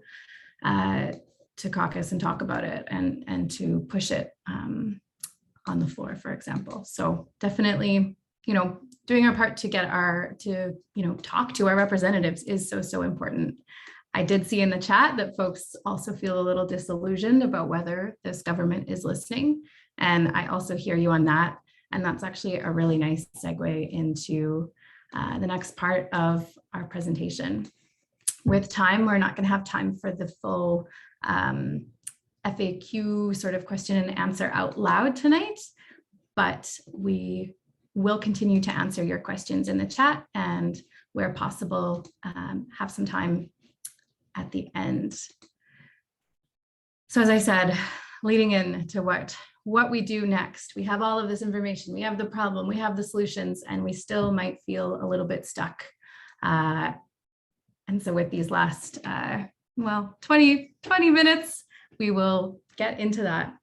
caucus and talk about it and to push it on the floor, for example. So definitely, doing our part to talk to our representatives is so important. I did see in the chat that folks also feel a little disillusioned about whether this government is listening. And I also hear you on that. And that's actually a really nice segue into the next part of our presentation. With time, we're not going to have time for the full FAQ sort of question and answer out loud tonight, but we will continue to answer your questions in the chat, and where possible, have some time at the end. So as I said, leading into what we do next, we have all of this information, we have the problem, we have the solutions, and we still might feel a little bit stuck. And so with these last 20 minutes, we will get into that.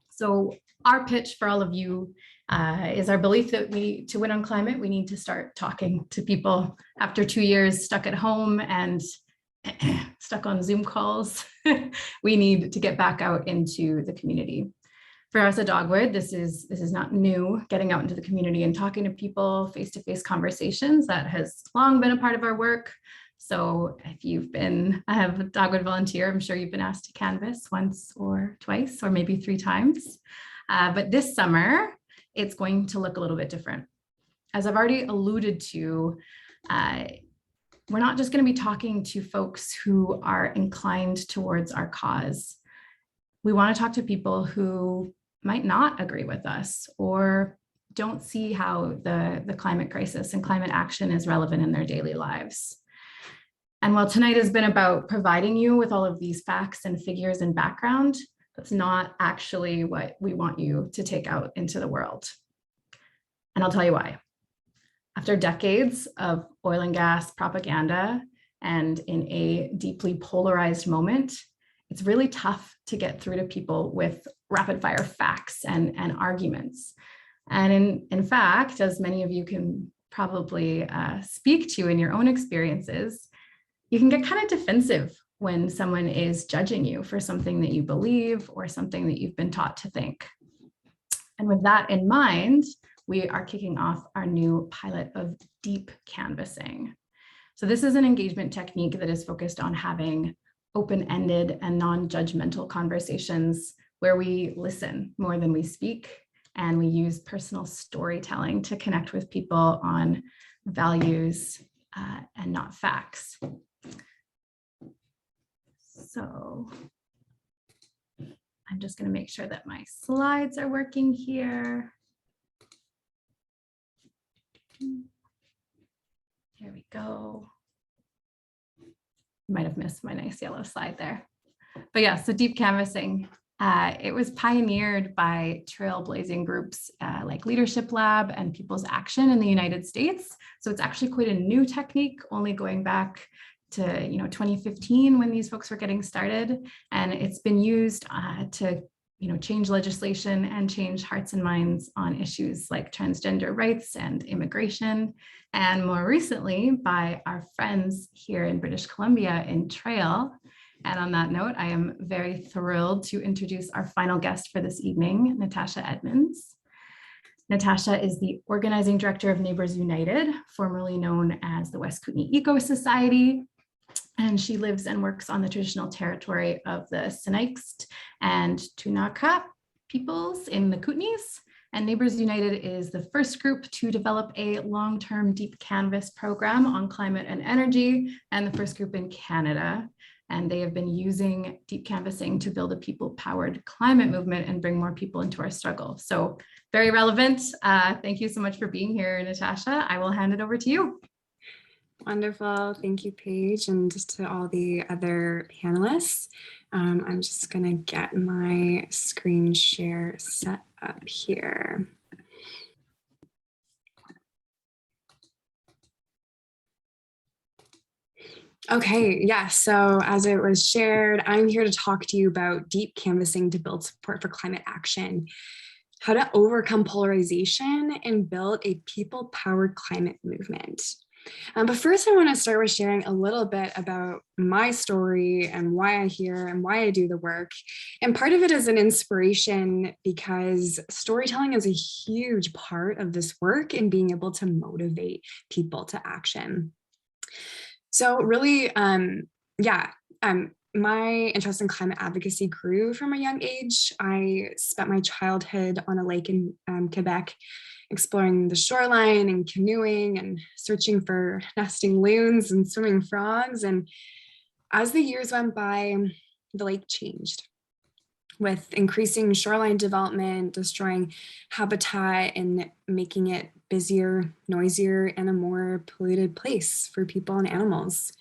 So our pitch for all of you is our belief that to win on climate, we need to start talking to people. After 2 years stuck at home and stuck on Zoom calls, we need to get back out into the community. For us at Dogwood, this is not new. Getting out into the community and talking to people, face-to-face conversations, that has long been a part of our work. So if you've been a Dogwood volunteer, I'm sure you've been asked to canvass once or twice, or maybe 3 times. But this summer, it's going to look a little bit different. As I've already alluded to, we're not just going to be talking to folks who are inclined towards our cause. We want to talk to people who might not agree with us or don't see how the climate crisis and climate action is relevant in their daily lives. And while tonight has been about providing you with all of these facts and figures and background, that's not actually what we want you to take out into the world. And I'll tell you why. After decades of oil and gas propaganda, and in a deeply polarized moment, it's really tough to get through to people with rapid fire facts and arguments. And in fact, as many of you can probably speak to in your own experiences, you can get kind of defensive when someone is judging you for something that you believe or something that you've been taught to think. And with that in mind, we are kicking off our new pilot of deep canvassing. So this is an engagement technique that is focused on having open-ended and non-judgmental conversations where we listen more than we speak, and we use personal storytelling to connect with people on values and not facts. So I'm just going to make sure that my slides are working here. Here we go. Might have missed my nice yellow slide there. But yeah, so deep canvassing. It was pioneered by trailblazing groups like Leadership Lab and People's Action in the United States. So it's actually quite a new technique, only going back to 2015 when these folks were getting started. And it's been used to change legislation and change hearts and minds on issues like transgender rights and immigration. And more recently by our friends here in British Columbia in Trail. And on that note, I am very thrilled to introduce our final guest for this evening, Natasha Edmunds. Natasha is the organizing director of Neighbours United, formerly known as the West Kootenay Eco Society. And she lives and works on the traditional territory of the Sinixt and Tunaka peoples in the Kootenays. And Neighbours United is the first group to develop a long-term deep canvas program on climate and energy, and the first group in Canada. And they have been using deep canvassing to build a people-powered climate movement and bring more people into our struggle. So very relevant. Thank you so much for being here, Natasha. I will hand it over to you. Wonderful. Thank you, Paige, and just to all the other panelists. I'm just going to get my screen share set up here. Okay, yeah, so as it was shared, I'm here to talk to you about deep canvassing to build support for climate action, how to overcome polarization and build a people-powered climate movement. But first, I want to start with sharing a little bit about my story and why I'm here and why I do the work. And part of it is an inspiration because storytelling is a huge part of this work and being able to motivate people to action. So really, my interest in climate advocacy grew from a young age. I spent my childhood on a lake in Quebec, exploring the shoreline and canoeing and searching for nesting loons and swimming frogs. And as the years went by, the lake changed with increasing shoreline development, destroying habitat and making it busier, noisier, and a more polluted place for people and animals.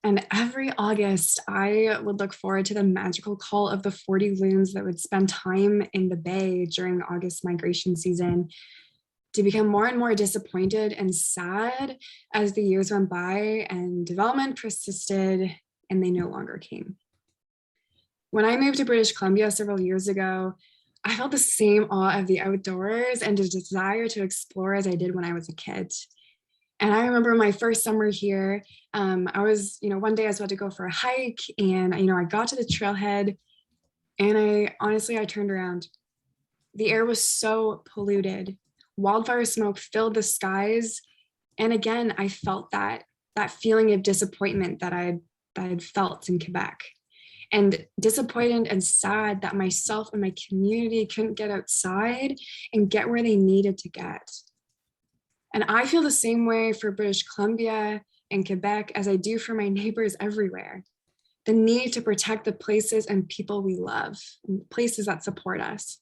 And every August, I would look forward to the magical call of the 40 loons that would spend time in the bay during August migration season, to become more and more disappointed and sad as the years went by and development persisted and they no longer came. When I moved to British Columbia several years ago, I felt the same awe of the outdoors and a desire to explore as I did when I was a kid. And I remember my first summer here, one day I was about to go for a hike and, I got to the trailhead and I turned around. The air was so polluted. Wildfire smoke filled the skies. And again, I felt that feeling of disappointment that I had felt in Quebec. And disappointed and sad that myself and my community couldn't get outside and get where they needed to get. And I feel the same way for British Columbia and Quebec as I do for my neighbors everywhere. The need to protect the places and people we love, and places that support us.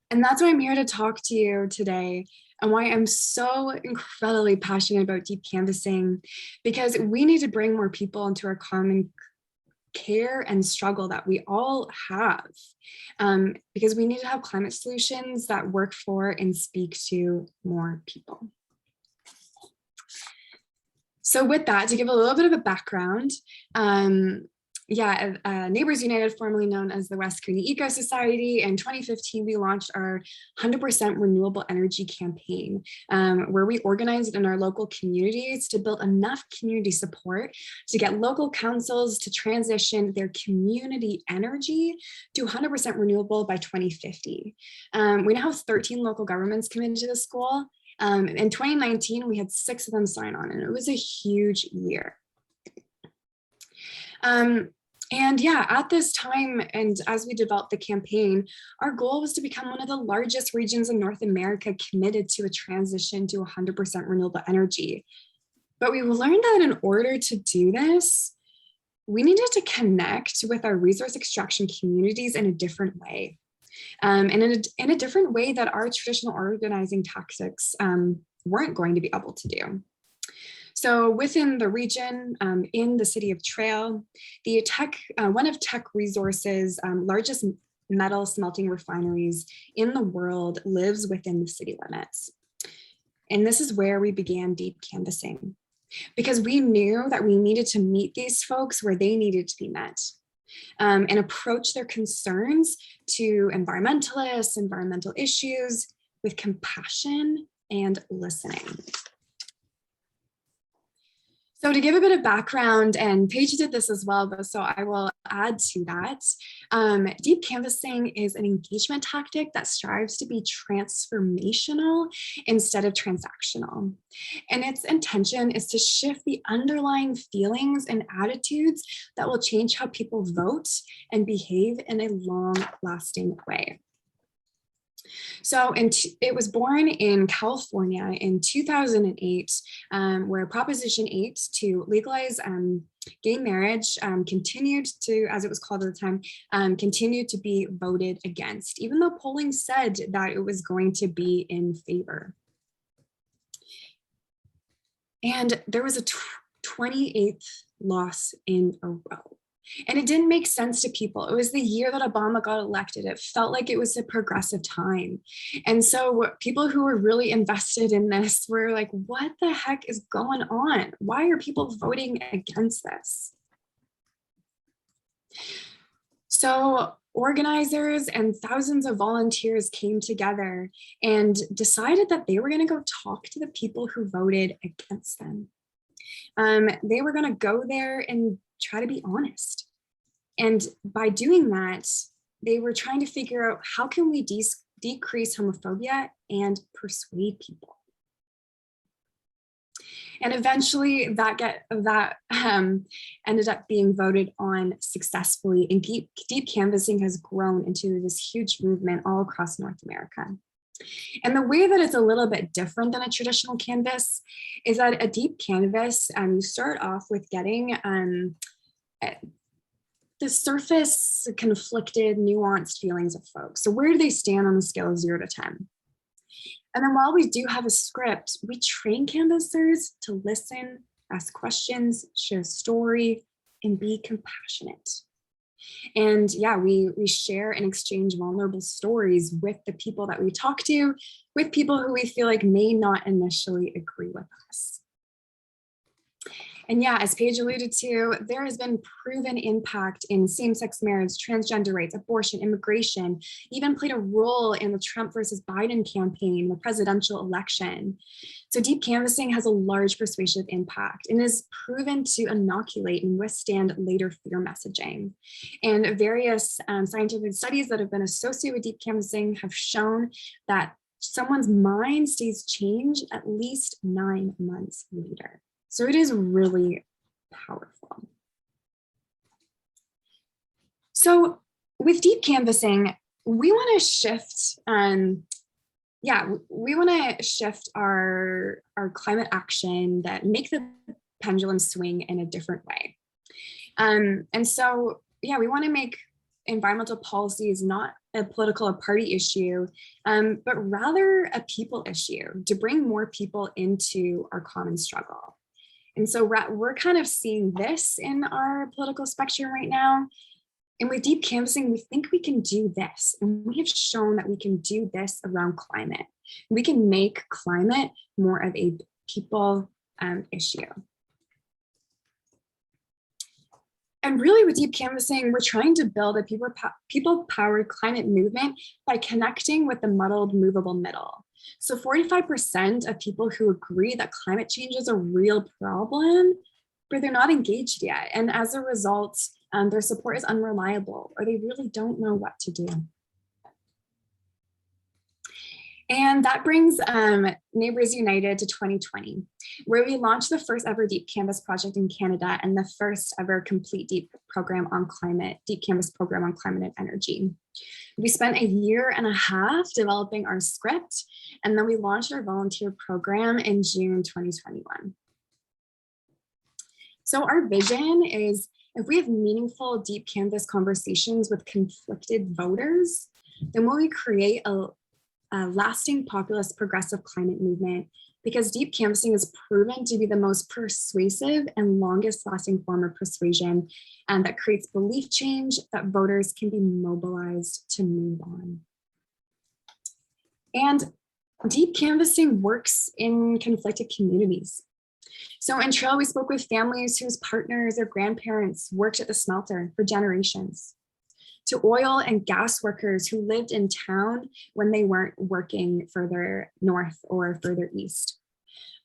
And that's why I'm here to talk to you today and why I'm so incredibly passionate about deep canvassing, because we need to bring more people into our common care and struggle that we all have, because we need to have climate solutions that work for and speak to more people. So with that, to give a little bit of a background, Neighbours United, formerly known as the West Kootenay Eco Society, in 2015, we launched our 100% renewable energy campaign, where we organized in our local communities to build enough community support to get local councils to transition their community energy to 100% renewable by 2050. We now have 13 local governments committed to this goal. In 2019, we had 6 of them sign on, and it was a huge year. At this time, and as we developed the campaign, our goal was to become one of the largest regions in North America committed to a transition to 100% renewable energy. But we learned that in order to do this, we needed to connect with our resource extraction communities in a different way. And in a different way that our traditional organizing tactics weren't going to be able to do. So within the region, in the city of Trail, one of Tech Resources' largest metal smelting refineries in the world lives within the city limits. And this is where we began deep canvassing, because we knew that we needed to meet these folks where they needed to be met, and approach their concerns to environmentalists, environmental issues with compassion and listening. So to give a bit of background, and Paige did this as well, but so I will add to that, deep canvassing is an engagement tactic that strives to be transformational instead of transactional. And its intention is to shift the underlying feelings and attitudes that will change how people vote and behave in a long-lasting way. So it was born in California in 2008, where Proposition 8 to legalize gay marriage continued to, as it was called at the time, continued to be voted against, even though polling said that it was going to be in favor. And there was a 28th loss in a row. And it didn't make sense to people. It was the year that Obama got elected. It felt like it was a progressive time. And so people who were really invested in this were like, what the heck is going on? Why are people voting against this? So organizers and thousands of volunteers came together and decided that they were going to go talk to the people who voted against them. They were going to go there and try to be honest. And by doing that, they were trying to figure out how can we decrease homophobia and persuade people. And eventually that ended up being voted on successfully, and deep canvassing has grown into this huge movement all across North America. And the way that it's a little bit different than a traditional canvass is that a deep canvass, you start off with getting the surface conflicted, nuanced feelings of folks. So where do they stand on the scale of 0 to 10? And then while we do have a script, we train canvassers to listen, ask questions, share story, and be compassionate. And yeah, we share and exchange vulnerable stories with the people that we talk to, with people who we feel like may not initially agree with us. And yeah, as Paige alluded to, there has been proven impact in same-sex marriage, transgender rights, abortion, immigration, even played a role in the Trump versus Biden campaign, the presidential election. So deep canvassing has a large persuasive impact and is proven to inoculate and withstand later fear messaging. And various scientific studies that have been associated with deep canvassing have shown that someone's mind stays changed at least 9 months later. So it is really powerful. So with deep canvassing, we want to shift, we want to shift our climate action that make the pendulum swing in a different way. And so, yeah, we want to make environmental policies not a political or party issue, but rather a people issue to bring more people into our common struggle. And so we're kind of seeing this in our political spectrum right now. And with deep canvassing, we think we can do this. And we have shown that we can do this around climate. We can make climate more of a people issue. And really with deep canvassing, we're trying to build a people-powered climate movement by connecting with the muddled, movable middle. So 45% of people who agree that climate change is a real problem, but they're not engaged yet. And as a result, their support is unreliable, or they really don't know what to do. And that brings Neighbours United to 2020, where we launched the first ever Deep Canvas project in Canada and the first ever complete deep canvas program on climate and energy. We spent a year and a half developing our script, and then we launched our volunteer program in June 2021. So our vision is, if we have meaningful deep canvas conversations with conflicted voters, then will we create a a lasting populist progressive climate movement because deep canvassing is proven to be the most persuasive and longest lasting form of persuasion and that creates belief change that voters can be mobilized to move on. And deep canvassing works in conflicted communities. So in Trail, we spoke with families whose partners or grandparents worked at the smelter for generations, to oil and gas workers who lived in town when they weren't working further north or further east,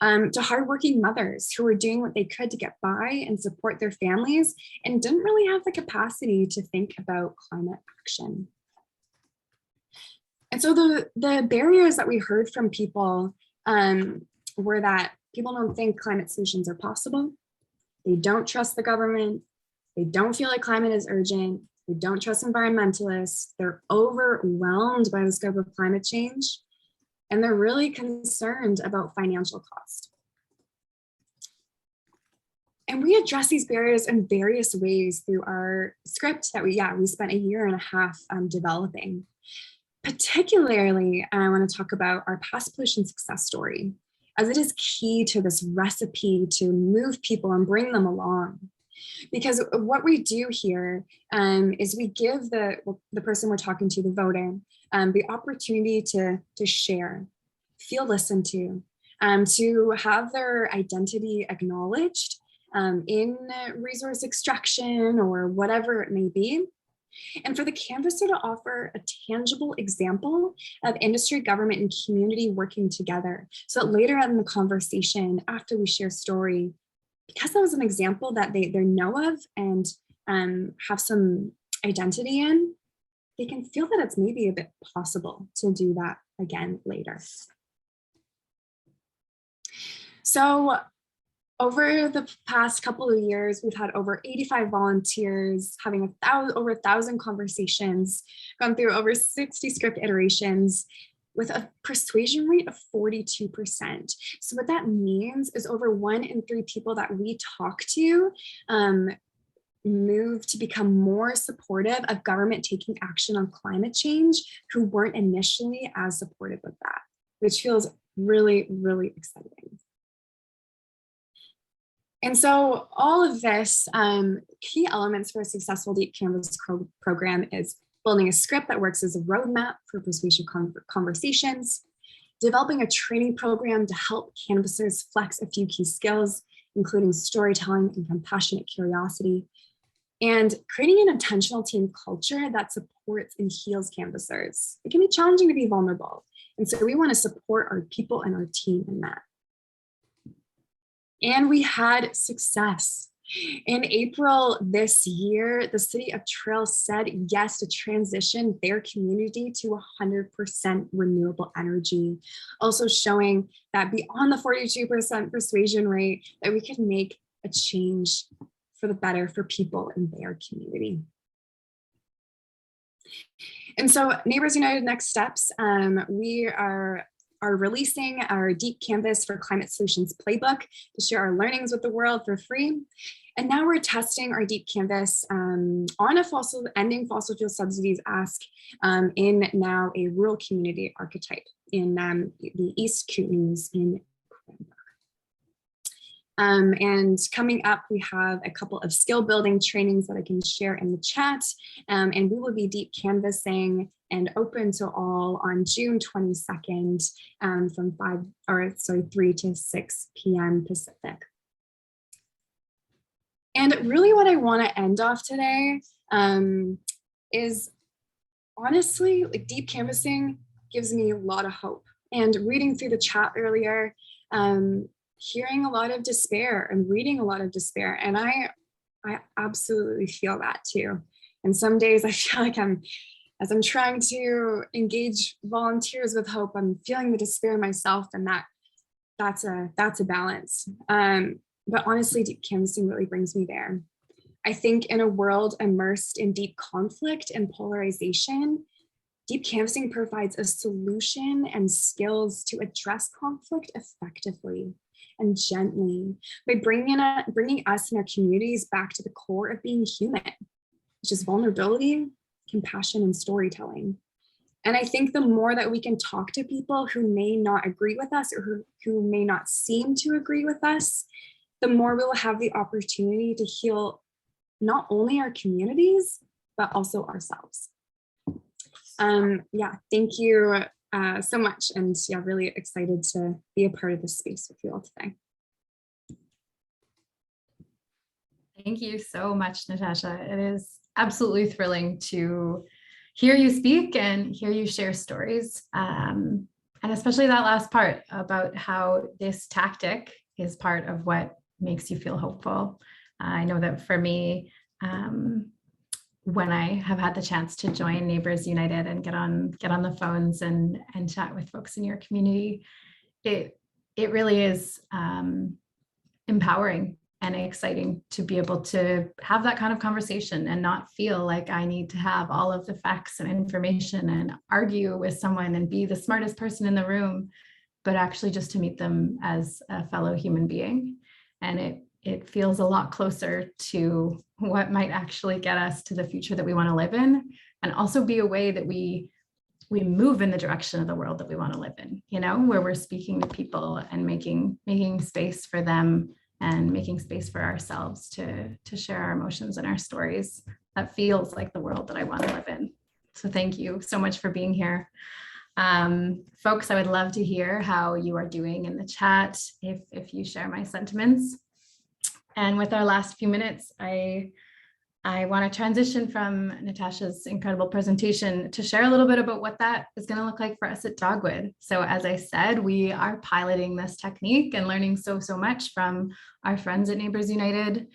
to hardworking mothers who were doing what they could to get by and support their families and didn't really have the capacity to think about climate action. And so the barriers that we heard from people were that people don't think climate solutions are possible. They don't trust the government. They don't feel like climate is urgent. They don't trust environmentalists. They're overwhelmed by the scope of climate change. And they're really concerned about financial cost. And we address these barriers in various ways through our script that we spent a year and a half developing. Particularly, I want to talk about our past pollution success story, as it is key to this recipe to move people and bring them along. Because what we do here is we give the person we're talking to, the voter, the opportunity to share, feel listened to have their identity acknowledged in resource extraction or whatever it may be. And for the canvasser to offer a tangible example of industry, government, and community working together. So that later on in the conversation, after we share story, because that was an example that they know of and have some identity in, they can feel that it's maybe a bit possible to do that again later. So over the past couple of years, we've had over 85 volunteers, having over 1,000 conversations, gone through over 60 script iterations with a persuasion rate of 42%. So what that means is over 1 in 3 people that we talk to move to become more supportive of government taking action on climate change who weren't initially as supportive of that, which feels really, really exciting. And so all of this, key elements for a successful deep canvas program is building a script that works as a roadmap for persuasive conversations, developing a training program to help canvassers flex a few key skills, including storytelling and compassionate curiosity, and creating an intentional team culture that supports and heals canvassers. It can be challenging to be vulnerable. And so we want to support our people and our team in that. And we had success. In April this year, the city of Trail said yes to transition their community to 100% renewable energy, also showing that beyond the 42% persuasion rate, that we could make a change for the better for people in their community. And so Neighbours United Next Steps, we are releasing our Deep Canvas for Climate Solutions playbook to share our learnings with the world for free. And now we're testing our Deep Canvas on a ending fossil fuel subsidies ask in now a rural community archetype in the East Kootenays in and coming up, we have a couple of skill building trainings that I can share in the chat. And we will be deep canvassing and open to all on June 22nd from 3 to 6 p.m. Pacific. And really what I want to end off today is honestly, like, deep canvassing gives me a lot of hope. And reading through the chat earlier, hearing a lot of despair and reading a lot of despair. And I absolutely feel that too. And some days I feel like as I'm trying to engage volunteers with hope, I'm feeling the despair myself, and that's a balance. But honestly, deep canvassing really brings me there. I think in a world immersed in deep conflict and polarization, deep canvassing provides a solution and skills to address conflict effectively and gently by bringing us and our communities back to the core of being human, which is vulnerability, compassion, and storytelling. And I think the more that we can talk to people who may not agree with us or who may not seem to agree with us, the more we will have the opportunity to heal not only our communities, but also ourselves. Yeah, thank you so much. And yeah, really excited to be a part of this space with you all today. Thank you so much, Natasha. It is absolutely thrilling to hear you speak and hear you share stories. And especially that last part about how this tactic is part of what makes you feel hopeful. I know that for me, when I have had the chance to join Neighbours United and get on the phones and chat with folks in your community, it really is empowering and exciting to be able to have that kind of conversation and not feel like I need to have all of the facts and information and argue with someone and be the smartest person in the room, but actually just to meet them as a fellow human being. And it feels a lot closer to what might actually get us to the future that we want to live in, and also be a way that we move in the direction of the world that we want to live in, you know, where we're speaking to people and making space for them and making space for ourselves to share our emotions and our stories. That feels like the world that I want to live in. So thank you so much for being here. Folks, I would love to hear how you are doing in the chat if you share my sentiments. And with our last few minutes, I want to transition from Natasha's incredible presentation to share a little bit about what that is going to look like for us at Dogwood. So as I said, we are piloting this technique and learning so much from our friends at Neighbours United.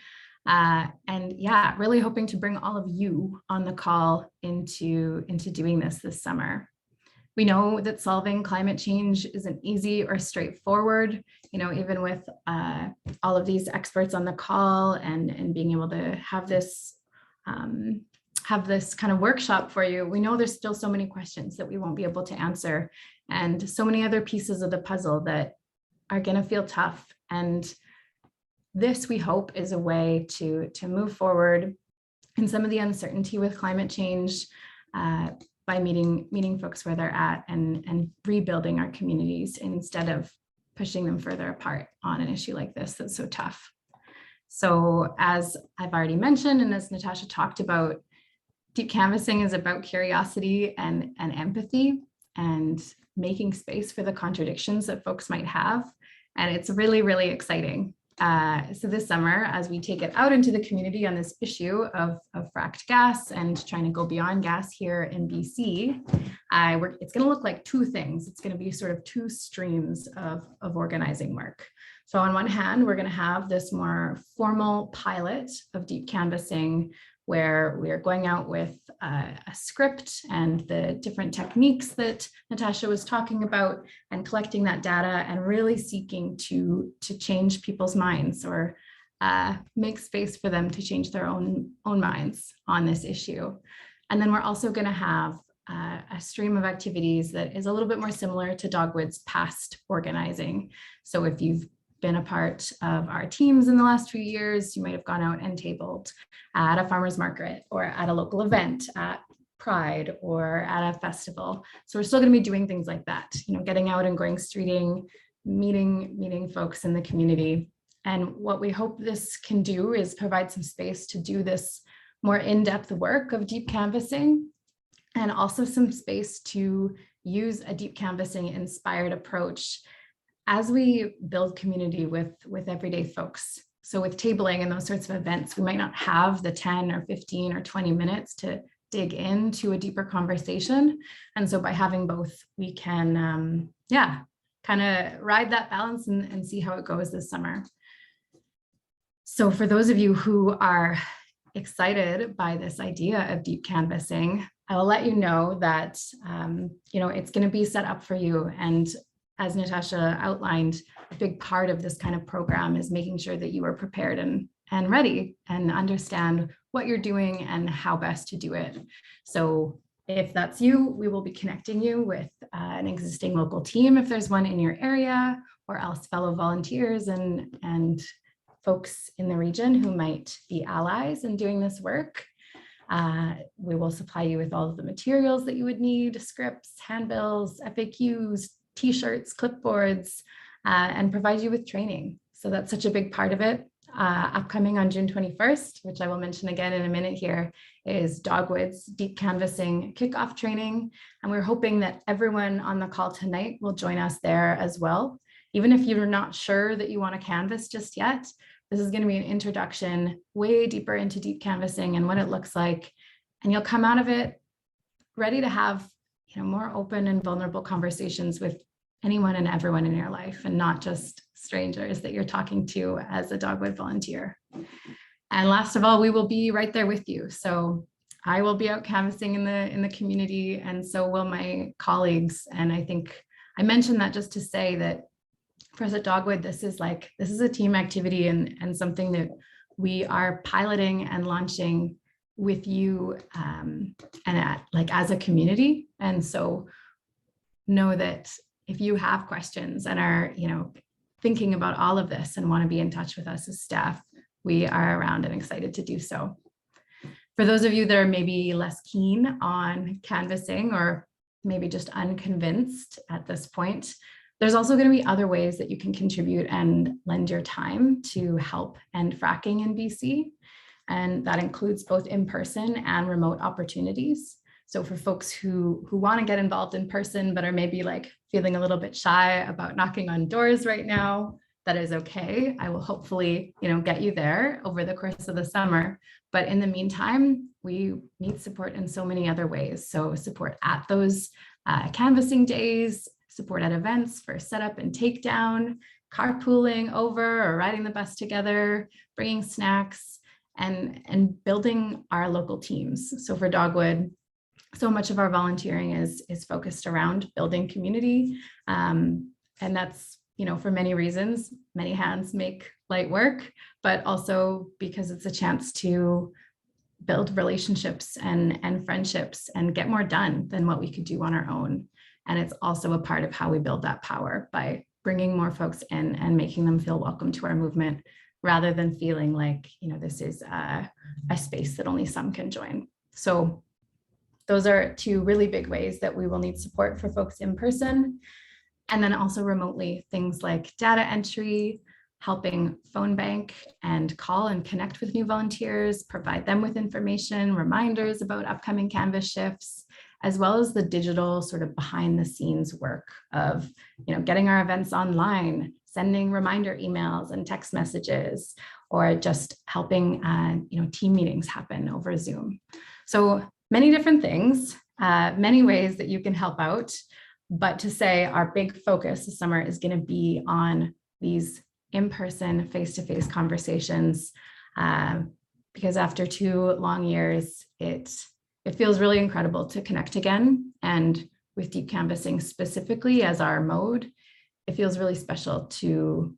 And yeah, really hoping to bring all of you on the call into doing this summer. We know that solving climate change isn't easy or straightforward, you know, even with all of these experts on the call and being able to have this kind of workshop for you. We know there's still so many questions that we won't be able to answer, and so many other pieces of the puzzle that are going to feel tough. And this, we hope, is a way to move forward in some of the uncertainty with climate change, by meeting folks where they're at and rebuilding our communities instead of pushing them further apart on an issue like this that's so tough. So as I've already mentioned, and as Natasha talked about, deep canvassing is about curiosity and empathy and making space for the contradictions that folks might have. And it's really, really exciting. So this summer, as we take it out into the community on this issue of fracked gas and trying to go beyond gas here in BC, it's going to look like two things. It's going to be sort of two streams of organizing work. So on one hand, we're going to have this more formal pilot of deep canvassing, where we are going out with a script and the different techniques that Natasha was talking about, and collecting that data and really seeking to change people's minds, or make space for them to change their own minds on this issue. And then we're also going to have a stream of activities that is a little bit more similar to Dogwood's past organizing. So if you've been a part of our teams in the last few years, you might have gone out and tabled at a farmer's market or at a local event, at Pride or at a festival. So we're still going to be doing things like that, you know, getting out and going streeting, meeting folks in the community. And what we hope this can do is provide some space to do this more in-depth work of deep canvassing, and also some space to use a deep canvassing inspired approach as we build community with everyday folks. So with tabling and those sorts of events, we might not have the 10 or 15 or 20 minutes to dig into a deeper conversation. And so by having both, we can, kind of ride that balance and see how it goes this summer. So for those of you who are excited by this idea of deep canvassing, I will let you know that, it's going to be set up for you. And as Natasha outlined, a big part of this kind of program is making sure that you are prepared and ready and understand what you're doing and how best to do it. So if that's you, we will be connecting you with an existing local team if there's one in your area, or else fellow volunteers and folks in the region who might be allies in doing this work. We will supply you with all of the materials that you would need, scripts, handbills, FAQs, t-shirts, clipboards, and provide you with training. So that's such a big part of it. Upcoming on June 21st, which I will mention again in a minute here, is Dogwood's deep canvassing kickoff training. And we're hoping that everyone on the call tonight will join us there as well. Even if you're not sure that you want to canvas just yet, this is going to be an introduction way deeper into deep canvassing and what it looks like. And you'll come out of it ready to have, more open and vulnerable conversations with anyone and everyone in your life, and not just strangers that you're talking to as a Dogwood volunteer. And last of all, we will be right there with you. So I will be out canvassing in the community, and so will my colleagues. And I think I mentioned that just to say that for us at Dogwood, this is a team activity and something that we are piloting and launching with you as a community. And so know that if you have questions and are, thinking about all of this and want to be in touch with us as staff, we are around and excited to do so. For those of you that are maybe less keen on canvassing or maybe just unconvinced at this point, there's also going to be other ways that you can contribute and lend your time to help end fracking in BC. And that includes both in-person and remote opportunities. So for folks who want to get involved in person, but are maybe feeling a little bit shy about knocking on doors right now, that is okay. I will hopefully, get you there over the course of the summer. But in the meantime, we need support in so many other ways. So support at those canvassing days, support at events for setup and takedown, carpooling over or riding the bus together, bringing snacks, and building our local teams. So for Dogwood, so much of our volunteering is focused around building community. And that's, for many reasons. Many hands make light work, but also because it's a chance to build relationships and friendships and get more done than what we could do on our own. And it's also a part of how we build that power by bringing more folks in and making them feel welcome to our movement, rather than feeling like, this is a space that only some can join. So those are two really big ways that we will need support for folks in person. And then also remotely, things like data entry, helping phone bank and call and connect with new volunteers, provide them with information, reminders about upcoming canvas shifts, as well as the digital sort of behind the scenes work of, getting our events online, sending reminder emails and text messages, or just helping, team meetings happen over Zoom. So many different things, many ways that you can help out. But to say our big focus this summer is going to be on these in-person, face-to-face conversations, because after 2 long years, it feels really incredible to connect again. And with deep canvassing specifically as our mode, it feels really special to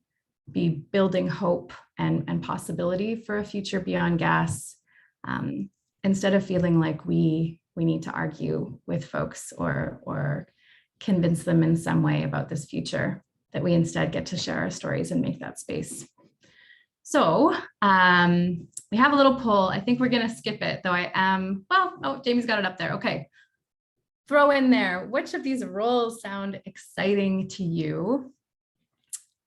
be building hope and possibility for a future beyond gas, instead of feeling like we need to argue with folks or convince them in some way about this future, that we instead get to share our stories and make that space. So we have a little poll. I think we're going to skip it, though Jamie's got it up there. Okay. Throw in there, which of these roles sound exciting to you?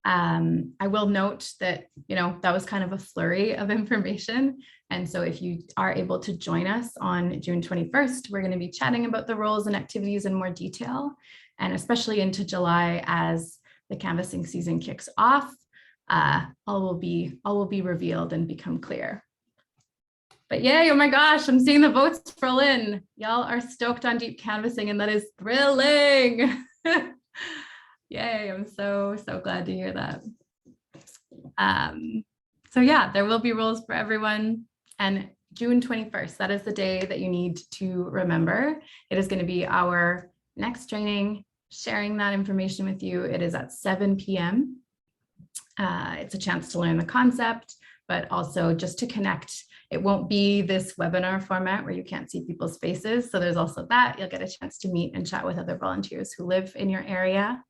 I will note that, that was kind of a flurry of information. And so if you are able to join us on June 21st, we're going to be chatting about the roles and activities in more detail, and especially into July as the canvassing season kicks off, all will be revealed and become clear. But yay, oh my gosh, I'm seeing the votes roll in. Y'all are stoked on deep canvassing, and that is thrilling. Yay, I'm so glad to hear that. So yeah, there will be roles for everyone. And June 21st, that is the day that you need to remember. It is going to be our next training, sharing that information with you. It is at 7 p.m. It's a chance to learn the concept, but also just to connect. It won't be this webinar format where you can't see people's faces. So there's also that. You'll get a chance to meet and chat with other volunteers who live in your area.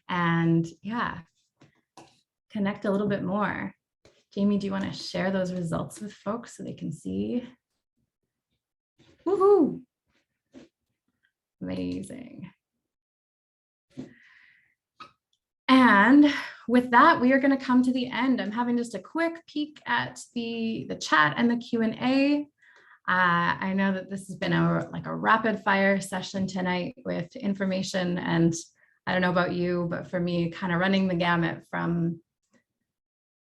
And yeah, connect a little bit more. Jamie, do you want to share those results with folks so they can see? Woohoo! Amazing. And with that, we are going to come to the end. I'm having just a quick peek at the chat and the Q&A. I know that this has been a rapid fire session tonight with information, and I don't know about you, but for me, kind of running the gamut from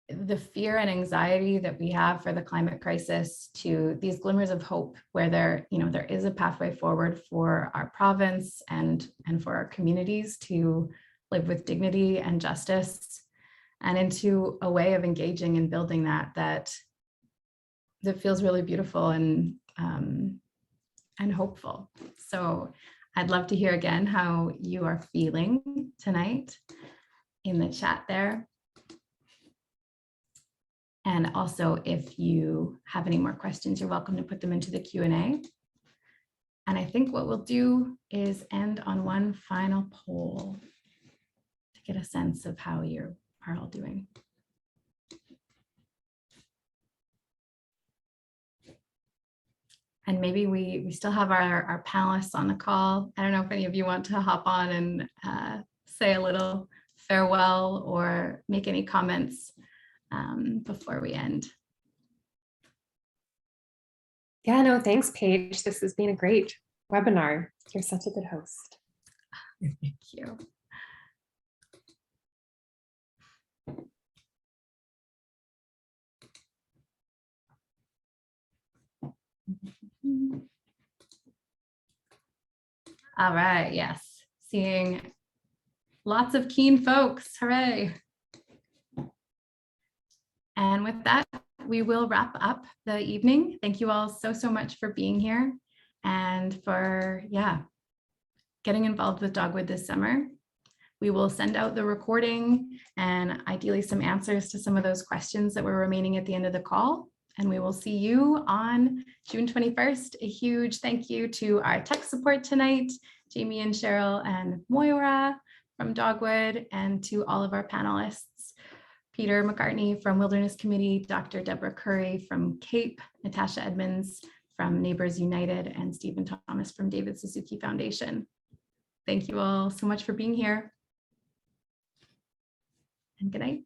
the fear and anxiety that we have for the climate crisis to these glimmers of hope where there is a pathway forward for our province and for our communities to live with dignity and justice, and into a way of engaging and building that feels really beautiful and hopeful. So I'd love to hear again how you are feeling tonight in the chat there. And also, if you have any more questions, you're welcome to put them into the Q&A. And I think what we'll do is end on one final poll to get a sense of how you are all doing. And maybe we still have our panelists on the call. I don't know if any of you want to hop on and say a little farewell or make any comments before we end. Yeah, no, thanks, Paige. This has been a great webinar. You're such a good host. Thank you. All right, yes, seeing lots of keen folks, hooray. And with that, we will wrap up the evening. Thank you all so much for being here and for, getting involved with Dogwood this summer. We will send out the recording and ideally some answers to some of those questions that were remaining at the end of the call. And we will see you on June 21st. A huge thank you to our tech support tonight, Jamie and Cheryl and Moira from Dogwood, and to all of our panelists, Peter McCartney from Wilderness Committee, Dr. Deborah Curry from CAPE, Natasha Edmunds from Neighbours United, and Stephen Thomas from David Suzuki Foundation. Thank you all so much for being here. And good night.